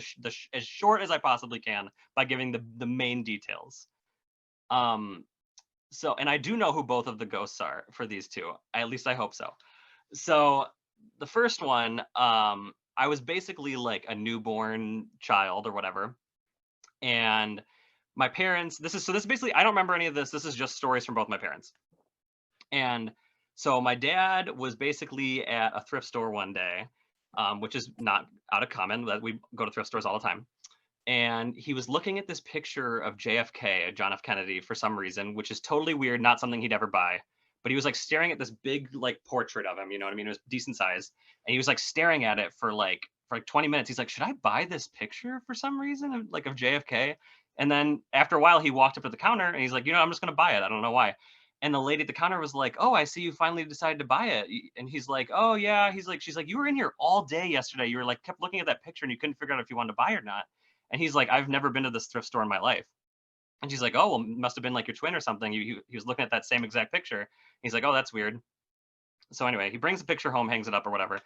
as short as I possibly can by giving the main details. Um, so, and I do know who both of the ghosts are for these 2. At least I hope so. So, the first one, I was basically like a newborn child or whatever, and my parents. This is basically I don't remember any of this. This is just stories from both my parents. And so my dad was basically at a thrift store one day, which is not out of common that we go to thrift stores all the time. And he was looking at this picture of JFK, John F. Kennedy, for some reason, which is totally weird, not something he'd ever buy. But he was like staring at this big like portrait of him, you know what I mean? It was decent size. And he was like staring at it for like 20 minutes. He's like, should I buy this picture for some reason of JFK? And then after a while, he walked up to the counter and he's like, I'm just gonna buy it. I don't know why. And the lady at the counter was like, oh, I see you finally decided to buy it. And he's like, oh yeah. She's like, you were in here all day yesterday. You were like, kept looking at that picture and you couldn't figure out if you wanted to buy it or not. And he's like, I've never been to this thrift store in my life. And she's like, oh, well, must have been like your twin or something. He was looking at that same exact picture. He's like, oh, that's weird. So anyway, he brings the picture home, hangs it up or whatever.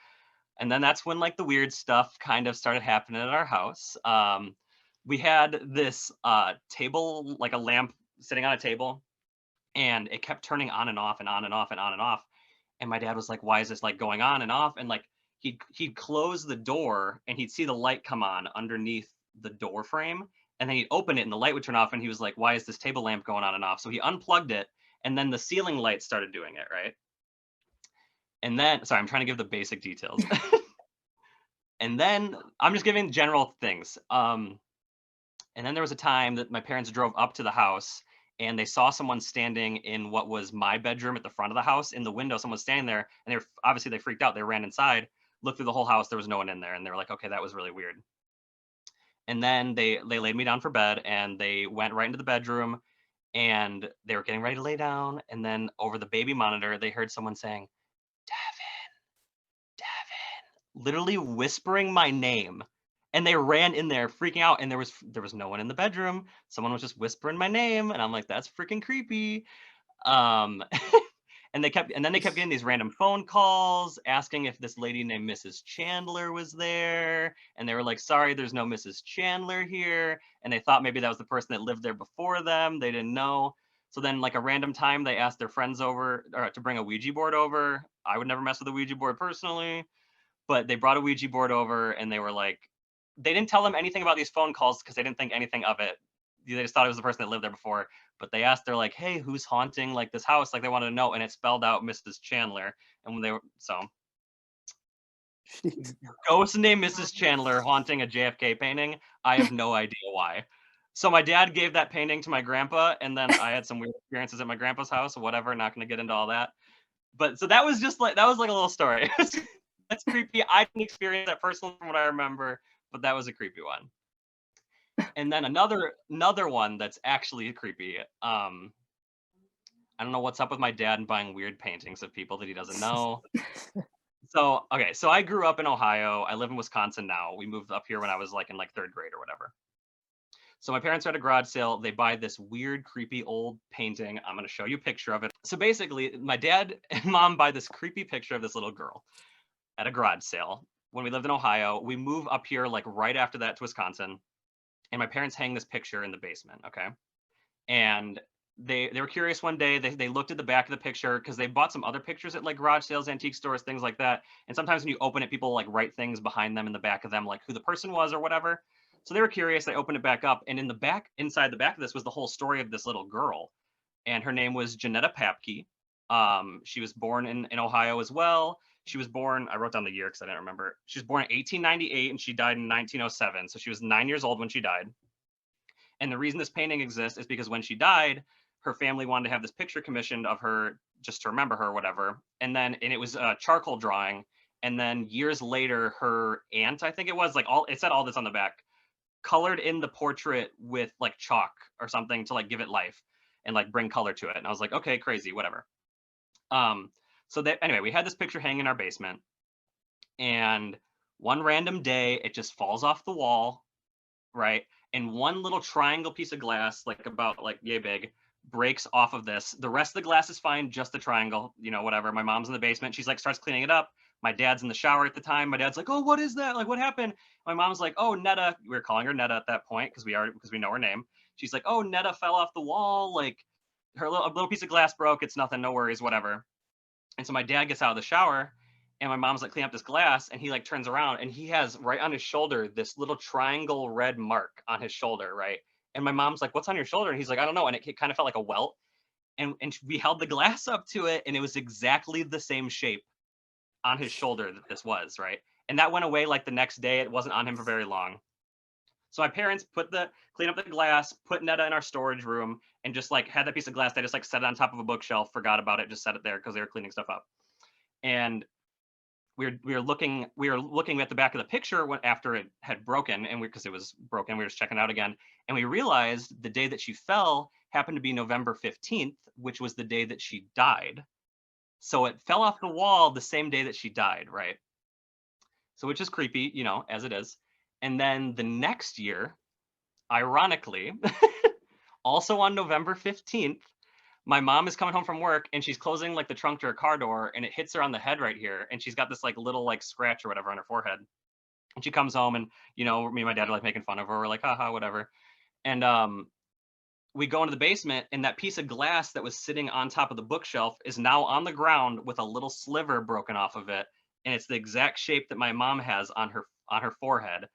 And then that's when like the weird stuff kind of started happening at our house. We had this table, like a lamp sitting on a table, and it kept turning on and off and on and off and on and off. And my dad was like, why is this like going on and off? And like he'd close the door and he'd see the light come on underneath the door frame, and then he'd open it and the light would turn off, and he was like, why is this table lamp going on and off? So he unplugged it, and then the ceiling light started doing it, right? And then, sorry, I'm trying to give the basic details. And then I'm just giving general things. And then there was a time that my parents drove up to the house and they saw someone standing in what was my bedroom at the front of the house. In the window, someone was standing there, and they freaked out. They ran inside, looked through the whole house. There was no one in there, and they were like, okay, that was really weird. And then they laid me down for bed, and they went right into the bedroom, and they were getting ready to lay down. And then over the baby monitor, they heard someone saying, Devin, literally whispering my name. And they ran in there freaking out, and there was no one in the bedroom. Someone was just whispering my name, and I'm like, that's freaking creepy. And then they kept getting these random phone calls asking if this lady named Mrs. Chandler was there, and they were like, sorry, there's no Mrs. Chandler here. And they thought maybe that was the person that lived there before them. They didn't know. So then like a random time they asked their friends over or to bring a Ouija board over. I would never mess with a Ouija board personally, but they brought a Ouija board over, and they were like, they didn't tell them anything about these phone calls because they didn't think anything of it. They just thought it was the person that lived there before. But they asked, they're like, hey, who's haunting like this house? Like they wanted to know, and it spelled out Mrs. Chandler. And when they were Jeez. ghost named Mrs. Chandler haunting a JFK painting. I have no idea why. So my dad gave that painting to my grandpa, and then I had some weird experiences at my grandpa's house, whatever, not gonna get into all that. But so that was like a little story. That's creepy. I didn't experience that personally from what I remember, but that was a creepy one. And then another one that's actually creepy. I don't know what's up with my dad and buying weird paintings of people that he doesn't know. So I grew up in Ohio. I live in Wisconsin now. We moved up here when I was like in like 3rd grade or whatever. So my parents are at a garage sale. They buy this weird, creepy old painting. I'm going to show you a picture of it. So basically, my dad and mom buy this creepy picture of this little girl at a garage sale. When we lived in Ohio, we moved up here like right after that to Wisconsin. And my parents hang this picture in the basement, okay? And they were curious one day. They looked at the back of the picture because they bought some other pictures at like garage sales, antique stores, things like that. And sometimes when you open it, people like write things behind them in the back of them, like who the person was or whatever. So they were curious. They opened it back up, and inside the back of this was the whole story of this little girl, and her name was Janetta Papke. She was born in Ohio as well. She was born, I wrote down the year because I didn't remember. She was born in 1898 and she died in 1907. So she was 9 years old when she died. And the reason this painting exists is because when she died, her family wanted to have this picture commissioned of her just to remember her or whatever. And it was a charcoal drawing. And then years later, her aunt, I think it was, it said all this on the back, colored in the portrait with like chalk or something to like give it life and like bring color to it. And I was like, okay, crazy, whatever. Anyway, we had this picture hanging in our basement, and one random day it just falls off the wall, right? And one little triangle piece of glass, like about like yay big, breaks off of this. The rest of the glass is fine, just the triangle, you know, whatever. My mom's in the basement. She's like, starts cleaning it up. My dad's in the shower at the time. My dad's like, oh, what is that? Like, what happened? My mom's like, oh, Netta. We were calling her Netta at that point because we know her name. She's like, oh, Netta fell off the wall. Like, a little piece of glass broke. It's nothing. No worries, whatever. And so my dad gets out of the shower, and my mom's like cleaning up this glass, and he like turns around, and he has right on his shoulder this little triangle red mark on his shoulder, right? And my mom's like, what's on your shoulder? And he's like, I don't know. And it kind of felt like a welt. And we held the glass up to it, and it was exactly the same shape on his shoulder that this was, right? And that went away like the next day. It wasn't on him for very long. So my parents clean up the glass, put Netta in our storage room, and just like had that piece of glass. They just like set it on top of a bookshelf, forgot about it, just set it there because they were cleaning stuff up. And we were looking at the back of the picture after it had broken, and because it was broken, we were just checking it out again, and we realized the day that she fell happened to be November 15th, which was the day that she died. So it fell off the wall the same day that she died, right? So which is creepy, you know, as it is. And then the next year, ironically, also on November 15th, my mom is coming home from work, and she's closing like the trunk to her car door, and it hits her on the head right here. And she's got this like little like scratch or whatever on her forehead. And she comes home, and, you know, me and my dad are like making fun of her. We're like, haha, whatever. And we go into the basement, and that piece of glass that was sitting on top of the bookshelf is now on the ground with a little sliver broken off of it. And it's the exact shape that my mom has on her forehead,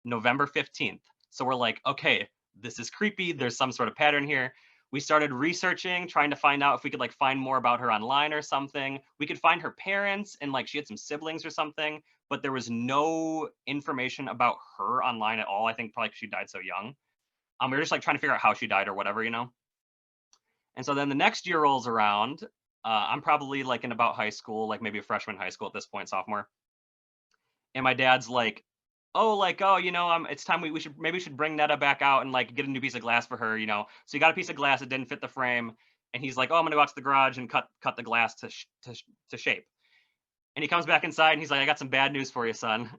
November 15th. So we're like, okay, this is creepy. There's some sort of pattern here. We started researching, trying to find out if we could like find more about her online or something. We could find her parents, and like she had some siblings or something, but there was no information about her online at all. I think probably because she died so young. We were just like trying to figure out how she died or whatever, you know? And so then the next year rolls around. I'm probably like in about high school, like maybe a freshman in high school at this point, sophomore. And my dad's like, oh, you know, it's time we should bring Netta back out and like get a new piece of glass for her, you know. So he got a piece of glass that didn't fit the frame, and he's like, oh, I'm gonna go out to the garage and cut the glass to shape. And he comes back inside, and he's like, I got some bad news for you, son.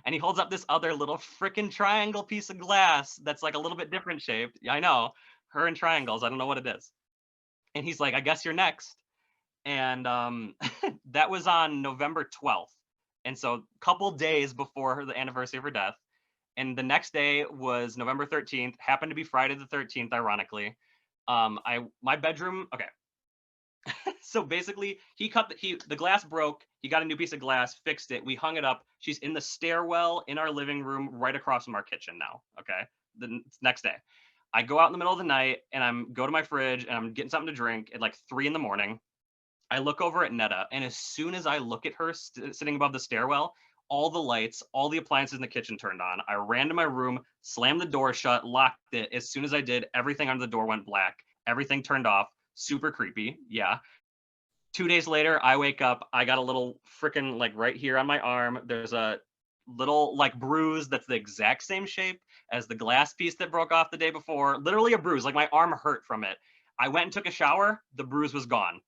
And he holds up this other little freaking triangle piece of glass that's like a little bit different shaped. I know, her and triangles, I don't know what it is. And he's like, I guess you're next. And that was on November 12th. And so a couple days before the anniversary of her death. And the next day was November 13th, happened to be Friday the 13th, ironically. My bedroom, okay. So basically the glass broke, he got a new piece of glass, fixed it, we hung it up. She's in the stairwell in our living room right across from our kitchen now, okay? The next day. I go out in the middle of the night, and go to my fridge, and I'm getting something to drink at like 3 a.m. I look over at Netta, and as soon as I look at her sitting above the stairwell, all the lights, all the appliances in the kitchen turned on. I ran to my room, slammed the door shut, locked it. As soon as I did, everything under the door went black. Everything turned off. Super creepy. Yeah. 2 days later, I wake up. I got a little freaking like right here on my arm. There's a little like bruise that's the exact same shape as the glass piece that broke off the day before. Literally a bruise. Like my arm hurt from it. I went and took a shower. The bruise was gone.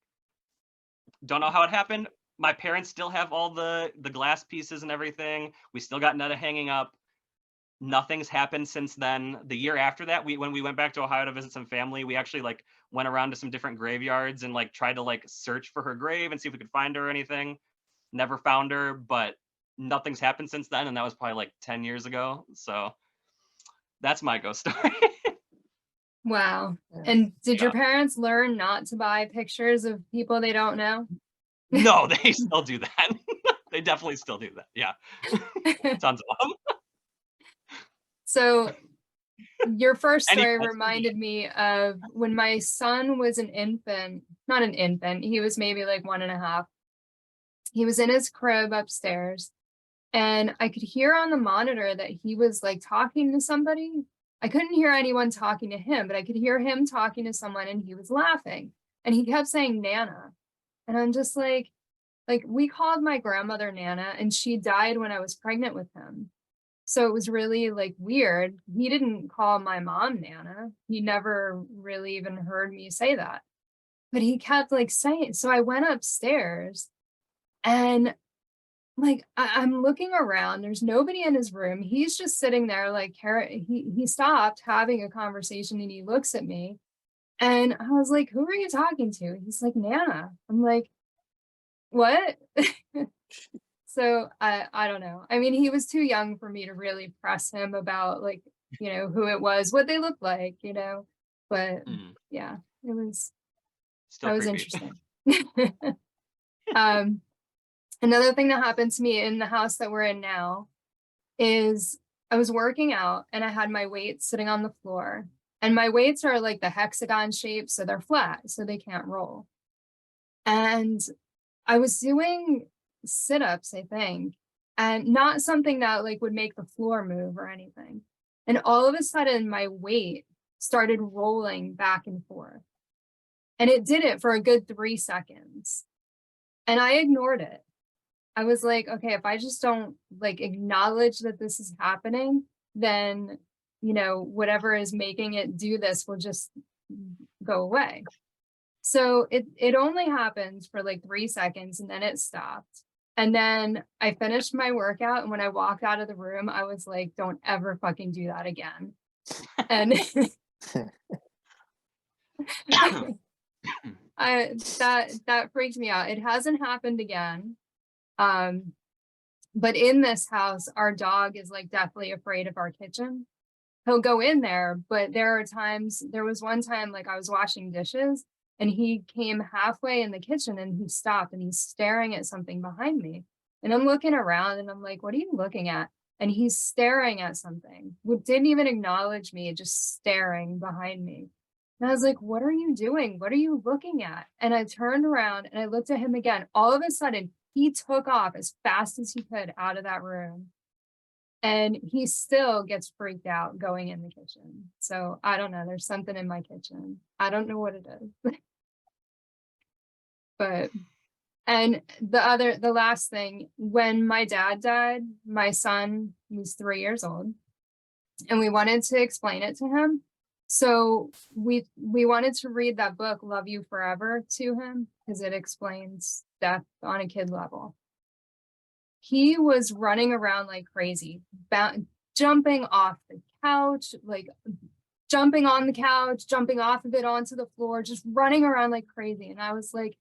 Don't know how it happened. My parents still have all the glass pieces and everything. We still got Netta hanging up. Nothing's happened since then. The year after that, when we went back to Ohio to visit some family, we actually like went around to some different graveyards and like tried to like search for her grave and see if we could find her or anything. Never found her, but nothing's happened since then, and that was probably like 10 years ago. So that's my ghost story. Wow. And did your Yeah. parents learn not to buy pictures of people they don't know? No, they still do that. They definitely still do that. Yeah. Tons of them. So your first Any story questions? reminded me of when my son was an infant, not an infant, he was maybe like 1.5. He was in his crib upstairs, and I could hear on the monitor that he was like talking to somebody. I couldn't hear anyone talking to him, but I could hear him talking to someone, and he was laughing, and he kept saying Nana. And I'm just like we called my grandmother Nana, and she died when I was pregnant with him. So it was really like weird. He didn't call my mom Nana. He never really even heard me say that. But he kept like saying, so I went upstairs, and like I'm looking around, there's nobody in his room. He's just sitting there like he stopped having a conversation, and he looks at me, And I was like, who are you talking to? He's like, Nana. I'm like, what? So I don't know. I mean, he was too young for me to really press him about like, you know, who it was, what they looked like, you know. But yeah, it was Still that was creepy. interesting. Another thing that happened to me in the house that we're in now is I was working out and I had my weights sitting on the floor. And my weights are like the hexagon shape, so they're flat, so they can't roll. And I was doing sit-ups, I think, and not something that like would make the floor move or anything. And all of a sudden my weight started rolling back and forth. And it did it for a good 3 seconds. And I ignored it. I was like, okay, if I just don't like acknowledge that this is happening, then, you know, whatever is making it do this will just go away. So it only happened for like 3 seconds and then it stopped. And then I finished my workout. And when I walked out of the room, I was like, don't ever fucking do that again. And that freaked me out. It hasn't happened again. But in this house, our dog is like definitely afraid of our kitchen. He'll go in there, but there was one time like I was washing dishes and he came halfway in the kitchen and he stopped and he's staring at something behind me. And I'm looking around and I'm like, what are you looking at? And he's staring at something, didn't even acknowledge me, just staring behind me. And I was like, what are you doing? What are you looking at? And I turned around and I looked at him again. All of a sudden, he took off as fast as he could out of that room. And he still gets freaked out going in the kitchen. So I don't know. There's something in my kitchen. I don't know what it is. But, and the last thing, when my dad died, my son was 3 years old and we wanted to explain it to him. So we wanted to read that book, Love You Forever, to him because it explains death on a kid level. He was running around like crazy, jumping off the couch, like jumping on the couch, jumping off of it onto the floor, just running around like crazy. And I was like,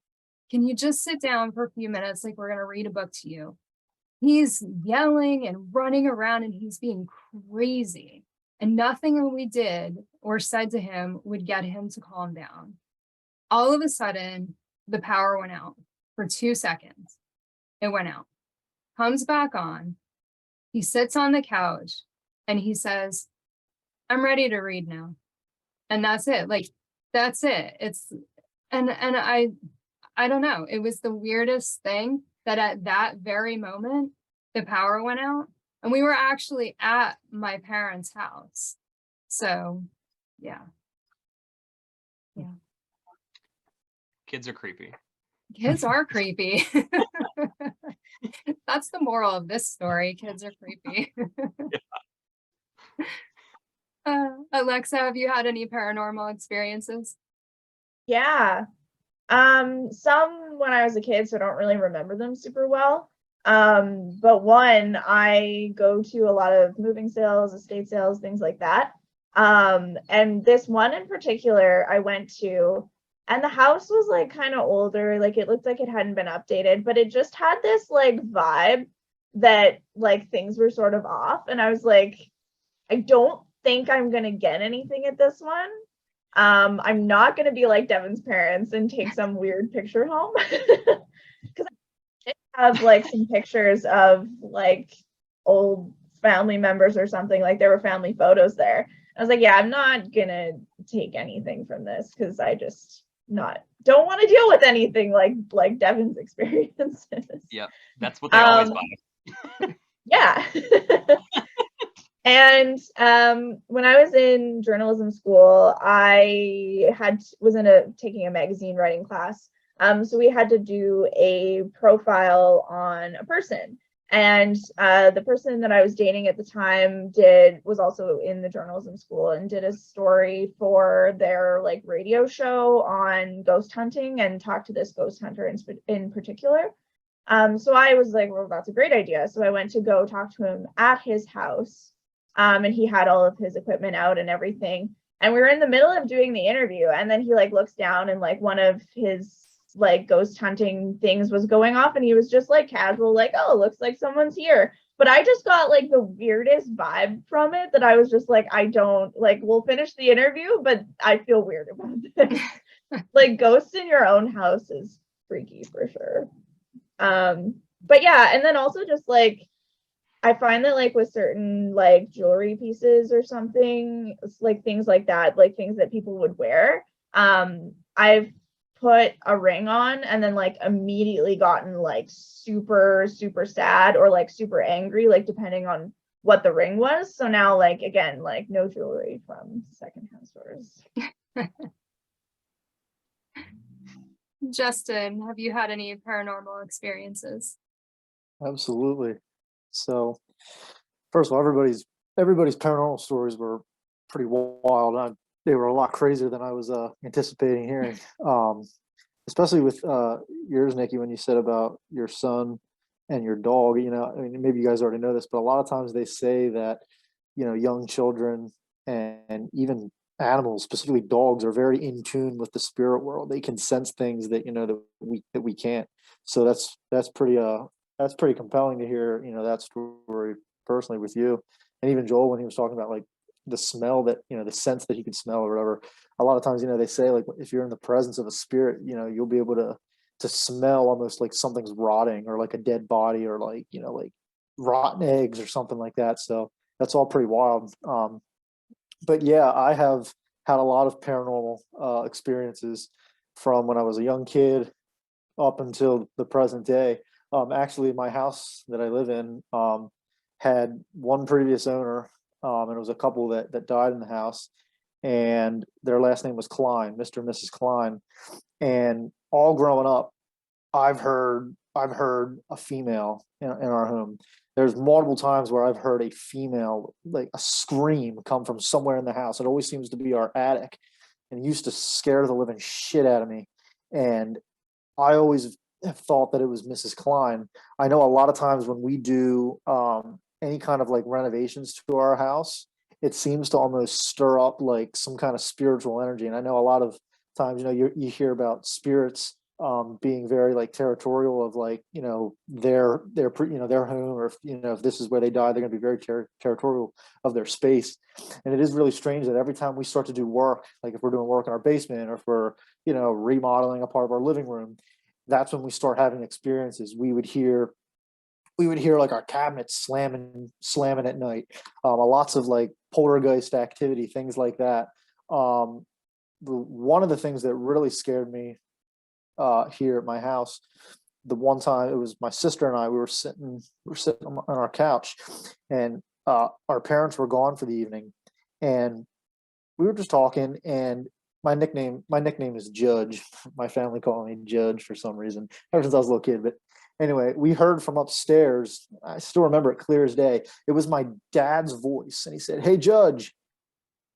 can you just sit down for a few minutes? Like, we're going to read a book to you. He's yelling and running around and he's being crazy. And nothing we did or said to him would get him to calm down. All of a sudden, the power went out for 2 seconds. It went out. Comes back on. He sits on the couch and he says, I'm ready to read now. And that's it. Like, that's it. And I don't know. It was the weirdest thing that at that very moment, the power went out. And we were actually at my parents' house. So, yeah. Yeah. Kids are creepy. Kids are creepy. That's the moral of this story. Kids are creepy. Alexa, have you had any paranormal experiences? Yeah. Some when I was a kid, so I don't really remember them super well. But one, I go to a lot of moving sales, estate sales, things like that. And this one in particular I went to, and the house was like kind of older, like it looked like it hadn't been updated, but it just had this like vibe that like things were sort of off. And I was like, I don't think I'm gonna get anything at this one. I'm not gonna be like Devin's parents and take some weird picture home. Because I did have like some pictures of like old family members or something, like there were family photos there. I was like, yeah, I'm not gonna take anything from this because I just don't want to deal with anything like Devin's experiences. Yep, that's what they always buy. Yeah. And when I was in journalism school, I was taking a magazine writing class. So we had to do a profile on a person. And the person that I was dating at the time was also in the journalism school and did a story for their like radio show on ghost hunting and talked to this ghost hunter in particular. So I was like, well, that's a great idea. So I went to go talk to him at his house. And he had all of his equipment out and everything. And we were in the middle of doing the interview, and then he like looks down, and like one of his like ghost hunting things was going off, and he was just like casual, like, oh, looks like someone's here. But I just got like the weirdest vibe from it that I was just like, I don't like, we'll finish the interview, but I feel weird about this. Like ghosts in your own house is freaky for sure. But yeah, and then also just like I find that like with certain like jewelry pieces or something, like things like that, like things that people would wear, I've put a ring on and then like immediately gotten like super sad or like super angry, like depending on what the ring was. So now like again, like no jewelry from secondhand stores. Justin, have you had any paranormal experiences? Absolutely. So, first of all, everybody's paranormal stories were pretty wild. They were a lot crazier than I was anticipating hearing. Especially with yours, Nikki, when you said about your son and your dog. You know, I mean, maybe you guys already know this, but a lot of times they say that, you know, young children and even animals, specifically dogs, are very in tune with the spirit world. They can sense things that, you know, that we can't. So that's pretty compelling to hear, you know, that story personally with you. And even Joel, when he was talking about like the smell that, you know, the sense that he could smell or whatever, a lot of times, you know, they say like if you're in the presence of a spirit, you know, you'll be able to smell almost like something's rotting or like a dead body or like, you know, like rotten eggs or something like that. So that's all pretty wild. But yeah, I have had a lot of paranormal experiences from when I was a young kid up until the present day. Actually, my house that I live in had one previous owner, and it was a couple that died in the house, and their last name was Klein, Mr. and Mrs. Klein. And all growing up, I've heard a female in our home. There's multiple times where I've heard a female, like a scream, come from somewhere in the house. It always seems to be our attic, and it used to scare the living shit out of me. And I always have thought that it was Mrs. Klein. I know a lot of times when we do any kind of like renovations to our house, it seems to almost stir up like some kind of spiritual energy. And I know a lot of times, you know, you hear about spirits being very like territorial of like, you know, their you know, their home, or if, you know, if this is where they die, they're going to be very territorial of their space. And it is really strange that every time we start to do work, like if we're doing work in our basement or if we're, you know, remodeling a part of our living room, that's when we start having experiences. We would hear like our cabinets slamming at night. Lots of like poltergeist activity, things like that. One of the things that really scared me here at my house, the one time, it was my sister and I, we were sitting on our couch, and our parents were gone for the evening, and we were just talking, and my nickname is Judge. My family called me Judge for some reason ever since I was a little kid. But anyway, we heard from upstairs. I still remember it clear as day. It was my dad's voice, and he said, "Hey, Judge."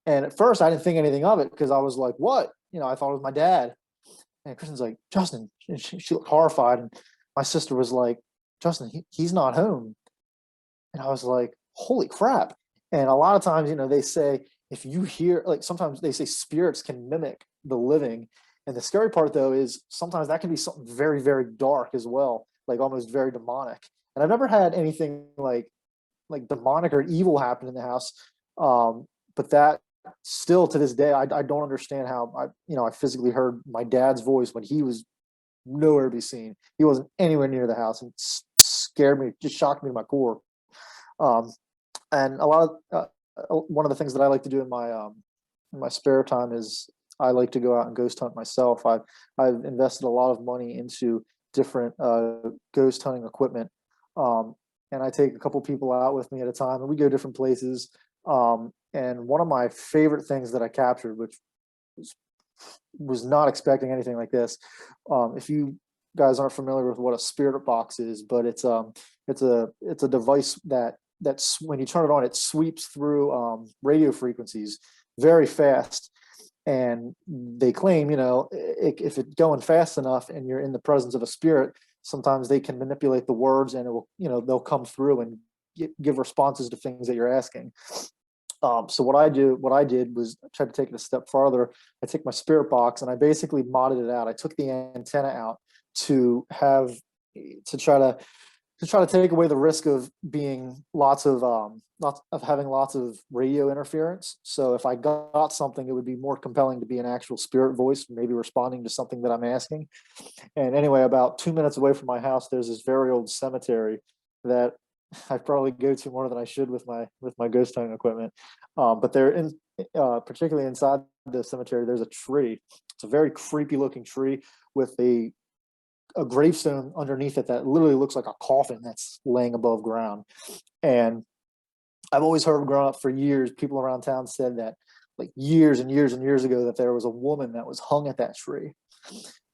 And at first, I didn't think anything of it because I was like, "What?" You know, I thought it was my dad. And Kristen's like, "Justin," and she looked horrified. And my sister was like, "Justin, he's not home." And I was like, "Holy crap!" And a lot of times, you know, they say, if you hear, like sometimes they say spirits can mimic the living. And the scary part though is sometimes that can be something very, very dark as well, like almost very demonic. And I've never had anything like demonic or evil happen in the house. But that still to this day, I don't understand how I physically heard my dad's voice when he was nowhere to be seen. He wasn't anywhere near the house, and it scared me, just shocked me to my core. And a lot of, one of the things that I like to do in my spare time is I like to go out and ghost hunt myself. I've invested a lot of money into different ghost hunting equipment, and I take a couple people out with me at a time, and we go different places. And one of my favorite things that I captured, which was not expecting anything like this. If you guys aren't familiar with what a spirit box is, but it's a device that's when you turn it on, it sweeps through radio frequencies very fast. And they claim, you know, if it's going fast enough and you're in the presence of a spirit, sometimes they can manipulate the words, and it will, you know, they'll come through and give responses to things that you're asking. So what I did was try to take it a step farther. I took my spirit box and I basically modded it out. I took the antenna out to have to try to take away the risk of being lots of having lots of radio interference. So if I got something, it would be more compelling to be an actual spirit voice, maybe responding to something that I'm asking. And anyway, about 2 minutes away from my house, there's this very old cemetery that I probably go to more than I should with my ghost hunting equipment. But they're in, particularly inside the cemetery, there's a tree. It's a very creepy looking tree with a gravestone underneath it that literally looks like a coffin that's laying above ground. And I've always heard growing up for years, people around town said that like years and years and years ago that there was a woman that was hung at that tree.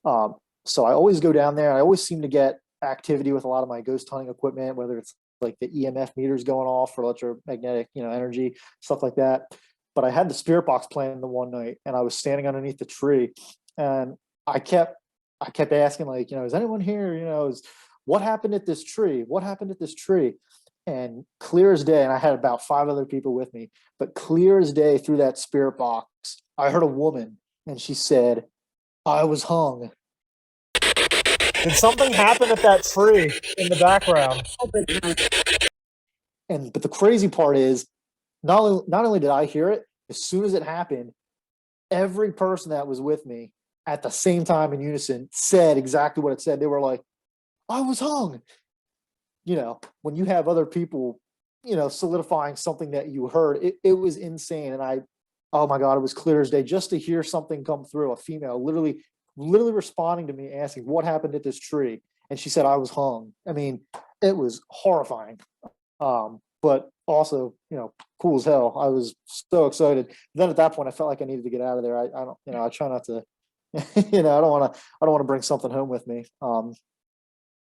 So I always go down there. I always seem to get activity with a lot of my ghost hunting equipment, whether it's like the EMF meters going off for electromagnetic, energy, stuff like that. But I had the spirit box playing the one night and I was standing underneath the tree and I kept asking, like, is anyone here? What happened at this tree? What happened at this tree? And clear as day, and I had about 5 other people with me, but clear as day through that spirit box, I heard a woman and she said, I was hung. Did something happen at that tree in the background? But the crazy part is, not only did I hear it, as soon as it happened, every person that was with me at the same time in unison said exactly what it said. They were like, I was hung. When you have other people, solidifying something that you heard, it was insane. And oh my God, it was clear as day just to hear something come through, a female literally responding to me asking what happened at this tree. And she said, I was hung. I mean, it was horrifying. But also, cool as hell. I was so excited. Then at that point, I felt like I needed to get out of there. I don't, I try not to, I don't want to bring something home with me. And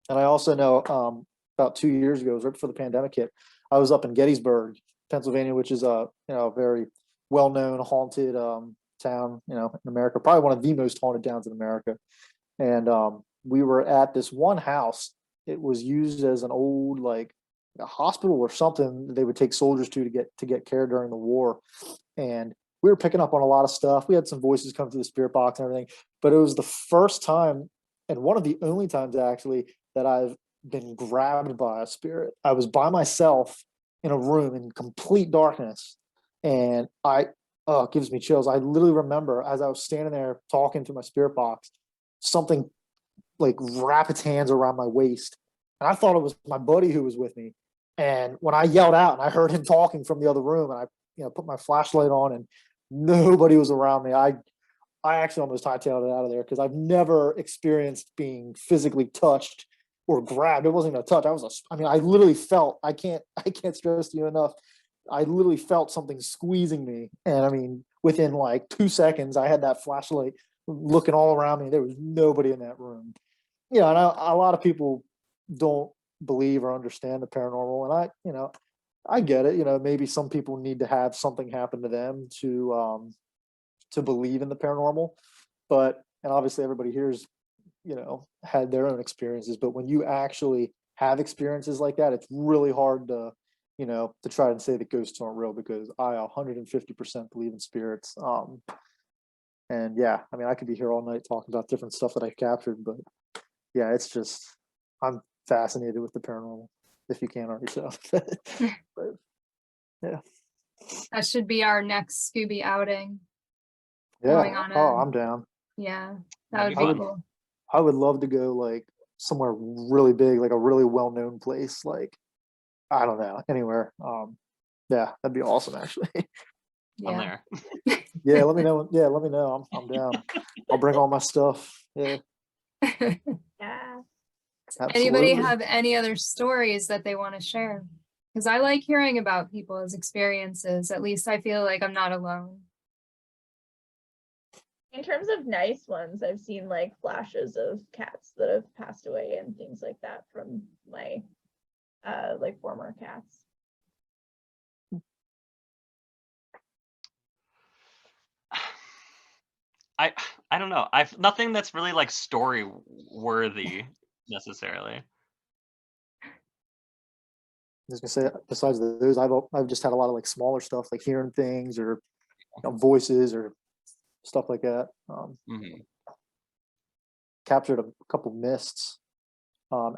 I also know, about 2 years ago, it was right before the pandemic hit, I was up in Gettysburg, Pennsylvania, which is a, very well-known haunted, town, in America, probably one of the most haunted towns in America. And, we were at this one house. It was used as an old, like, a hospital or something they would take soldiers to get care during the war. And we were picking up on a lot of stuff. We had some voices come through the spirit box and everything, but it was the first time and one of the only times actually that I've been grabbed by a spirit. I was by myself in a room in complete darkness, and it gives me chills. I literally remember as I was standing there talking to my spirit box, something like wrap its hands around my waist. And I thought it was my buddy who was with me. And when I yelled out and I heard him talking from the other room, and I put my flashlight on and nobody was around me, I actually almost hightailed it out of there because I've never experienced being physically touched or grabbed. It wasn't a touch. I literally felt, I can't stress to you enough. I literally felt something squeezing me. And I mean, within like 2 seconds, I had that flashlight looking all around me. There was nobody in that room. And a lot of people don't believe or understand the paranormal. And I get it. Maybe some people need to have something happen to them to believe in the paranormal. And obviously everybody here's, had their own experiences. But when you actually have experiences like that, it's really hard to try and say that ghosts aren't real, because I 150% believe in spirits. And yeah, I mean, I could be here all night talking about different stuff that I captured, but yeah, it's just, I'm fascinated with the paranormal, if you can't already tell. But yeah. That should be our next Scooby outing. Yeah. I'm down. Yeah, That'd that be would be fun. cool. I would love to go like somewhere really big, like a really well-known place, like, I don't know, anywhere. Yeah, that'd be awesome, actually. I'm Yeah. there. Yeah, let me know. Yeah, let me know. I'm down. I'll bring all my stuff. Yeah, Yeah. Anybody absolutely. have any other stories that they want to share? Because I like hearing about people's experiences. At least I feel like I'm not alone. In terms of nice ones, I've seen like flashes of cats that have passed away and things like that from my like former cats. I don't know. I've nothing that's really like story worthy necessarily. was gonna say, besides those, I've just had a lot of like smaller stuff, like hearing things or voices or stuff like that. Mhm. Captured a couple mists.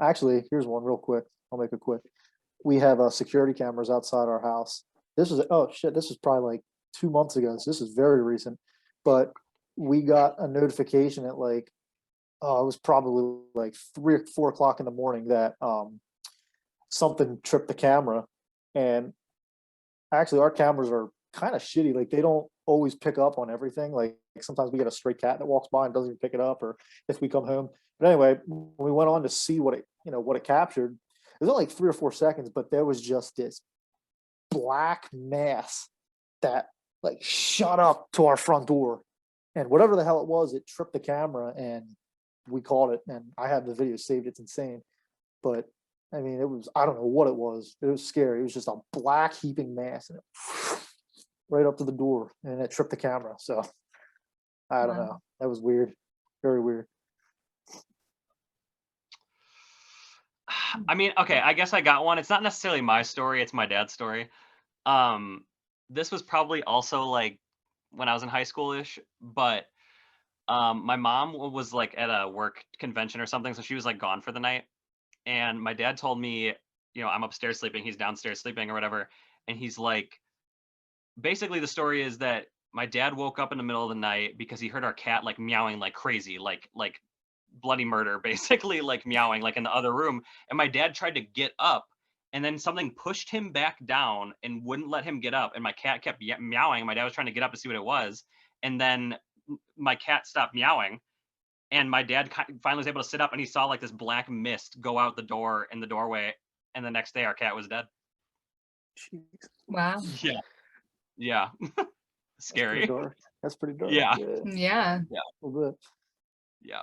Actually, here's one real quick. I'll make it quick. We have security cameras outside our house. This was this was probably like 2 months ago. So this is very recent. But we got a notification at like it was probably like 3 or 4 o'clock in the morning that something tripped the camera. And actually our cameras are kind of shitty. Like they don't always pick up on everything. Like sometimes we get a stray cat that walks by and doesn't even pick it up, or if we come home. But anyway, when we went on to see what it captured, it was only like 3 or 4 seconds, but there was just this black mass that like shot up to our front door. And whatever the hell it was, it tripped the camera and we caught it. And I have the video saved. It's insane. But I mean, I don't know what it was. It was scary. It was just a black heaping mass and it right up to the door and it tripped the camera. So I don't know. That was weird. Very weird. I mean, okay, I guess I got one. It's not necessarily my story, it's my dad's story. This was probably also like when I was in high school-ish, but my mom was like at a work convention or something, so she was like gone for the night. And my dad told me, I'm upstairs sleeping, he's downstairs sleeping or whatever. And he's like, basically the story is that my dad woke up in the middle of the night because he heard our cat like meowing like crazy, like bloody murder, basically, like meowing like in the other room. And my dad tried to get up and then something pushed him back down and wouldn't let him get up. And my cat kept meowing. My dad was trying to get up to see what it was. And then my cat stopped meowing. And my dad finally was able to sit up and he saw like this black mist go out the door in the doorway. And the next day our cat was dead. Jeez. Wow. Yeah. Yeah. Scary. That's pretty dark. Yeah. Yeah. A little bit. Yeah.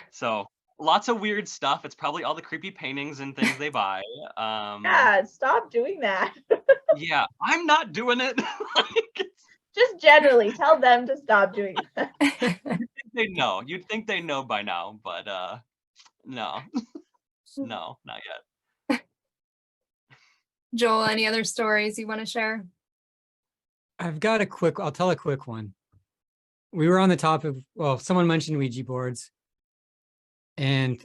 So lots of weird stuff. It's probably all the creepy paintings and things they buy. Yeah, stop doing that. Yeah, I'm not doing it. Like, Just generally tell them to stop doing that. they know. You'd think they know by now, but no. No, not yet. Joel, any other stories you want to share? I'll tell a quick one. We were on the topic, someone mentioned Ouija boards. And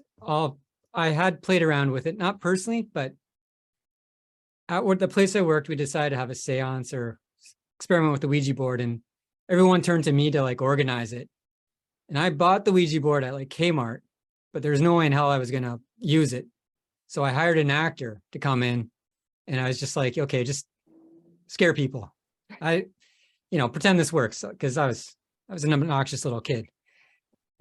I had played around with it, not personally, but at the place I worked, we decided to have a seance or experiment with the Ouija board, and everyone turned to me to like organize it. And I bought the Ouija board at like Kmart, but there's no way in hell I was going to use it. So I hired an actor to come in, and I was just like, okay, just scare people. Pretend this works, because I was an obnoxious little kid.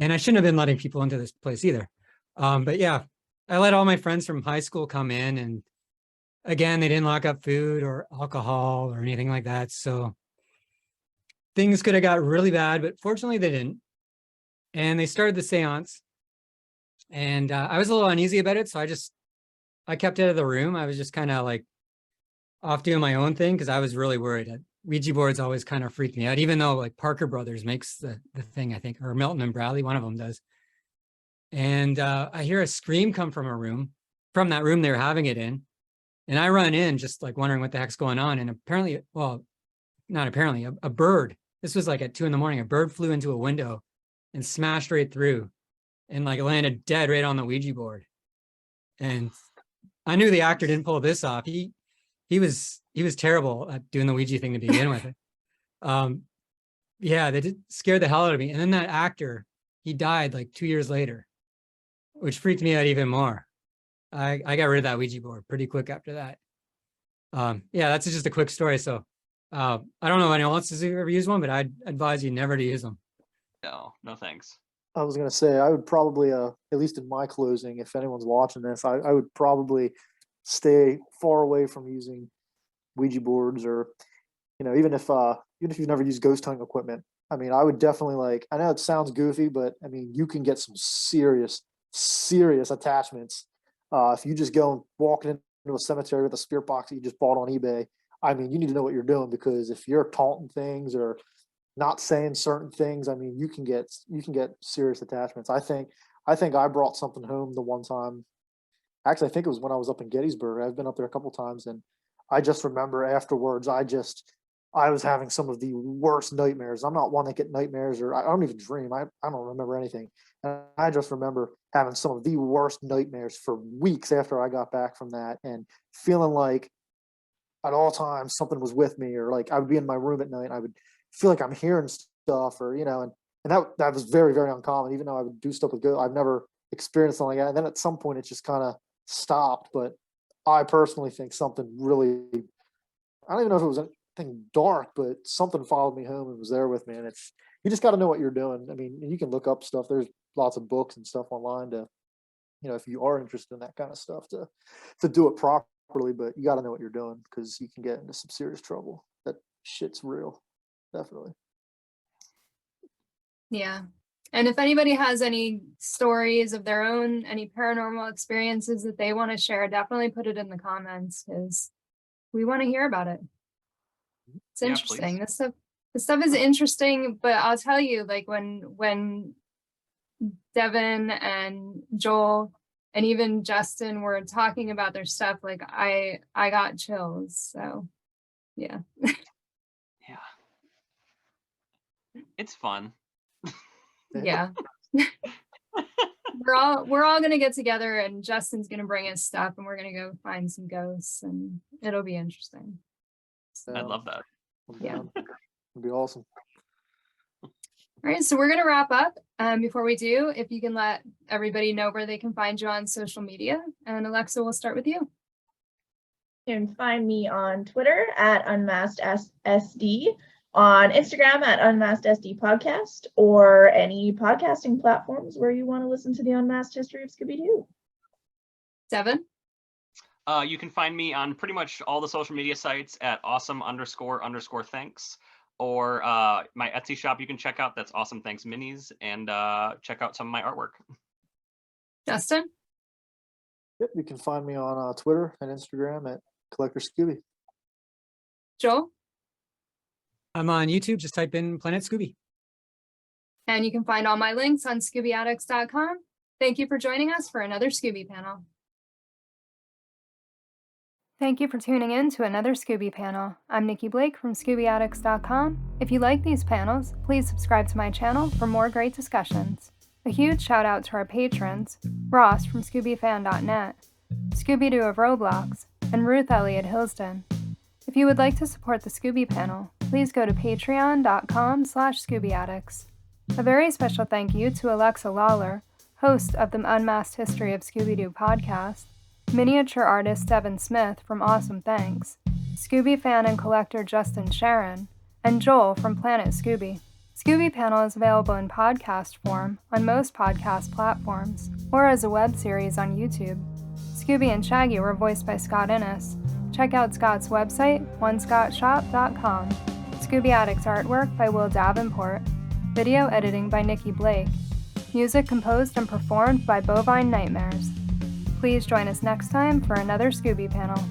And I shouldn't have been letting people into this place either. But yeah, I let all my friends from high school come in, and again, they didn't lock up food or alcohol or anything like that. So things could have got really bad, but fortunately they didn't. And they started the seance, and I was a little uneasy about it. So I kept out of the room. I was just kind of like off doing my own thing, because I was really worried. Ouija boards always kind of freaked me out, even though like Parker Brothers makes the thing, I think, or Milton and Bradley, one of them does. And I hear a scream come from that room they were having it in. And I run in just like wondering what the heck's going on. And apparently, a bird, this was like at 2 a.m, a bird flew into a window and smashed right through and like landed dead right on the Ouija board. And I knew the actor didn't pull this off. He was terrible at doing the Ouija thing to begin with. Yeah, they did scare the hell out of me. And then that actor, he died like 2 years later, which freaked me out even more. I got rid of that Ouija board pretty quick after that. Yeah, that's just a quick story. So I don't know if anyone else has ever used one, but I'd advise you never to use them. No thanks. I was going to say, I would probably, at least in my closing, if anyone's watching this, I would probably stay far away from using Ouija boards, or, even if you've never used ghost hunting equipment. I mean, I would definitely I know it sounds goofy, but I mean, you can get some serious attachments. If you just go and walk into a cemetery with a spirit box that you just bought on eBay, I mean, you need to know what you're doing, because if you're taunting things or not saying certain things, I mean, you can get serious attachments. I think I brought something home the one time Actually, I think it was when I was up in Gettysburg. I've been up there a couple times, and I just remember afterwards, I was having some of the worst nightmares. I'm not one that get nightmares, or I don't even dream. I don't remember anything. And I just remember having some of the worst nightmares for weeks after I got back from that, and feeling like at all times something was with me, or like I would be in my room at night and I would feel like I'm hearing stuff, or and that was very, very uncommon. Even though I would do stuff with ghosts, I've never experienced something like that. And then at some point it just kind of stopped. But I personally think something really, I don't even know if it was anything dark, but something followed me home and was there with me. And you just got to know what you're doing. I mean, you can look up stuff. There's lots of books and stuff online to, if you are interested in that kind of stuff, to do it properly. But you got to know what you're doing, because you can get into some serious trouble. That shit's real, definitely. Yeah. And if anybody has any stories of their own, any paranormal experiences that they want to share, definitely put it in the comments, because we want to hear about it. It's interesting. Please. This stuff is interesting, but I'll tell you, like when Devin and Joel and even Justin were talking about their stuff, like I got chills. So yeah. Yeah. It's fun. Yeah. we're all gonna get together, and Justin's gonna bring his stuff, and we're gonna go find some ghosts, and it'll be interesting. I'd love that. Yeah. It'd be awesome. All right, so we're gonna wrap up. Before we do, if you can let everybody know where they can find you on social media, and Alexa, we'll start with you. You can find me on Twitter at UnmaskedSD, on Instagram at UnmaskedSD Podcast, or any podcasting platforms where you want to listen to the unmasked history of Scooby-Doo. Devin? You can find me on pretty much all the social media sites at awesome__thanks, or my Etsy shop you can check out. That's Awesome Thanks Minis, and check out some of my artwork. Justin? Yep, you can find me on Twitter and Instagram at Collector Scooby. Joel? I'm on YouTube. Just type in Planet Scooby. And you can find all my links on ScoobyAddicts.com. Thank you for joining us for another Scooby Panel. Thank you for tuning in to another Scooby Panel. I'm Nikki Blake from ScoobyAddicts.com. If you like these panels, please subscribe to my channel for more great discussions. A huge shout out to our patrons, Ross from ScoobyFan.net, Scooby-Doo of Roblox, and Ruth Elliott Hillsden. If you would like to support the Scooby Panel, please go to patreon.com/ScoobyAddicts. A very special thank you to Alexa LAWLOR, host of the Unmasked History of Scooby-Doo podcast, miniature artist Devin Smith from Awesome Thanks, Scooby fan and collector Justin SCHAUREN, and Joel from Planet Scooby. Scooby Panel is available in podcast form on most podcast platforms, or as a web series on YouTube. Scooby and Shaggy were voiced by Scott Innes. Check out Scott's website, onescottshop.com. Scooby Addicts artwork by Will Davenport. Video editing by Nikki Blake. Music composed and performed by Bovine Nightmares. Please join us next time for another Scooby Panel.